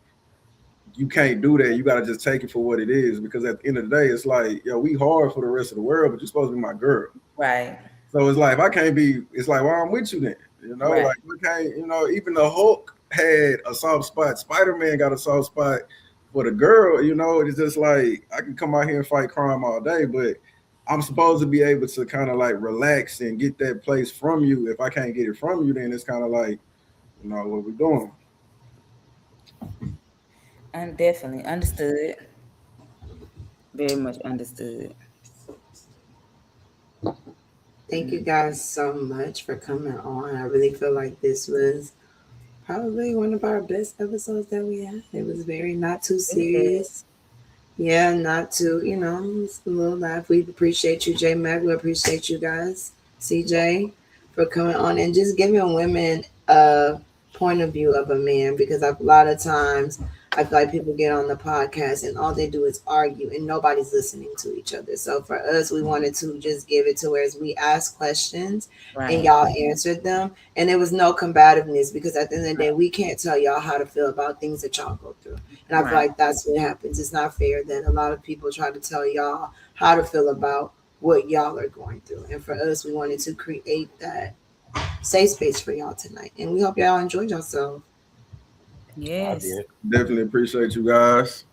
you can't do that. You got to just take it for what it is because at the end of the day, it's like, yo, we hard for the rest of the world, but you're supposed to be my girl. Right. So it's like, if I can't be, it's like, well, I'm with you then. Right. Like, we can't, even the Hulk had a soft spot. Spider-Man got a soft spot for the girl, it's just like, I can come out here and fight crime all day, but I'm supposed to be able to kind of like relax and get that place from you. If I can't get it from you, then it's kind of like, what we're doing. And definitely understood. Very much understood. Thank you guys so much for coming on. I really feel like this was probably one of our best episodes that we had. It was very not too serious. Yeah, not too, it's a little laugh. We appreciate you, J Mac. We appreciate you guys, CJ, for coming on and just giving women a point of view of a man because a lot of times I feel like people get on the podcast and all they do is argue and nobody's listening to each other. So for us, we wanted to just give it to where we asked questions and y'all answered them. And there was no combativeness because at the end of the day, we can't tell y'all how to feel about things that y'all go through. And I feel like that's what happens. It's not fair that a lot of people try to tell y'all how to feel about what y'all are going through. And for us, we wanted to create that safe space for y'all tonight. And we hope y'all enjoyed yourself. Yes. Definitely appreciate you guys.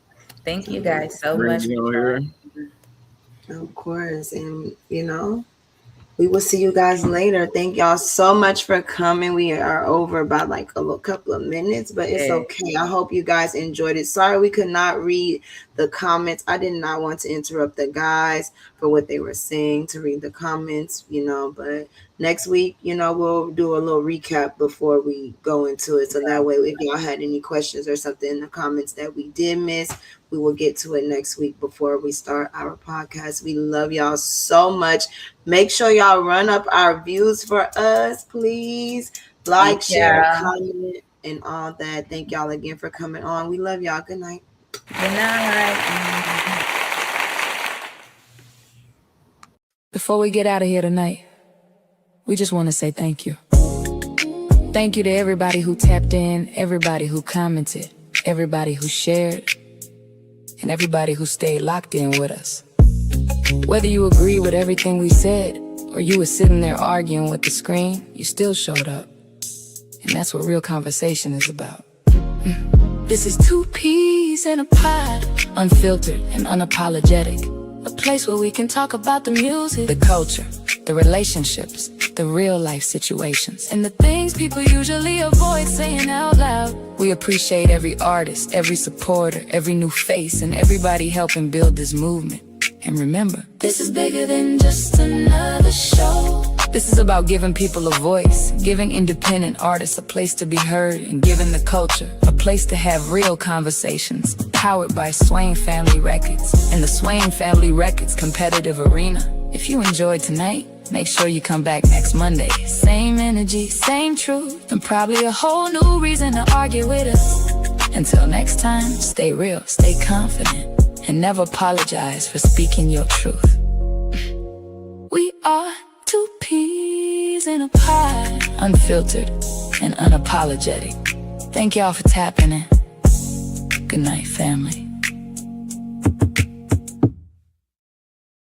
Thank you guys so Bring much. me on here. Of course. And, We will see you guys later. Thank y'all so much for coming. We are over by like a little couple of minutes, but it's okay. I hope you guys enjoyed it. Sorry we could not read the comments. I did not want to interrupt the guys for what they were saying to read the comments, but next week, we'll do a little recap before we go into it. So that way, if y'all had any questions or something in the comments that we did miss, we will get to it next week before we start our podcast. We love y'all so much. Make sure y'all run up our views for us, please. Like, share, comment, and all that. Thank y'all again for coming on. We love y'all. Good night. Good night. Before we get out of here tonight, we just want to say thank you. Thank you to everybody who tapped in, everybody who commented, everybody who shared, and everybody who stayed locked in with us. Whether you agree with everything we said, or you were sitting there arguing with the screen, you still showed up. And that's what real conversation is about. This is 2 peas in a pod, unfiltered and unapologetic. A place where we can talk about the music, the culture, the relationships, the real life situations, and the things people usually avoid saying out loud. We appreciate every artist, every supporter, every new face, and everybody helping build this movement. And remember, this is bigger than just another show. This is about giving people a voice, giving independent artists a place to be heard, and giving the culture a place to have real conversations. Powered by SWAIN Family Records and the SWAIN Family Records Competitive Arena. If you enjoyed tonight, make sure you come back next Monday. Same energy, same truth, and probably a whole new reason to argue with us. Until next time, stay real, stay confident, and never apologize for speaking your truth. We are 2 peas in a pod, unfiltered and unapologetic. Thank y'all for tapping in. Good night, family.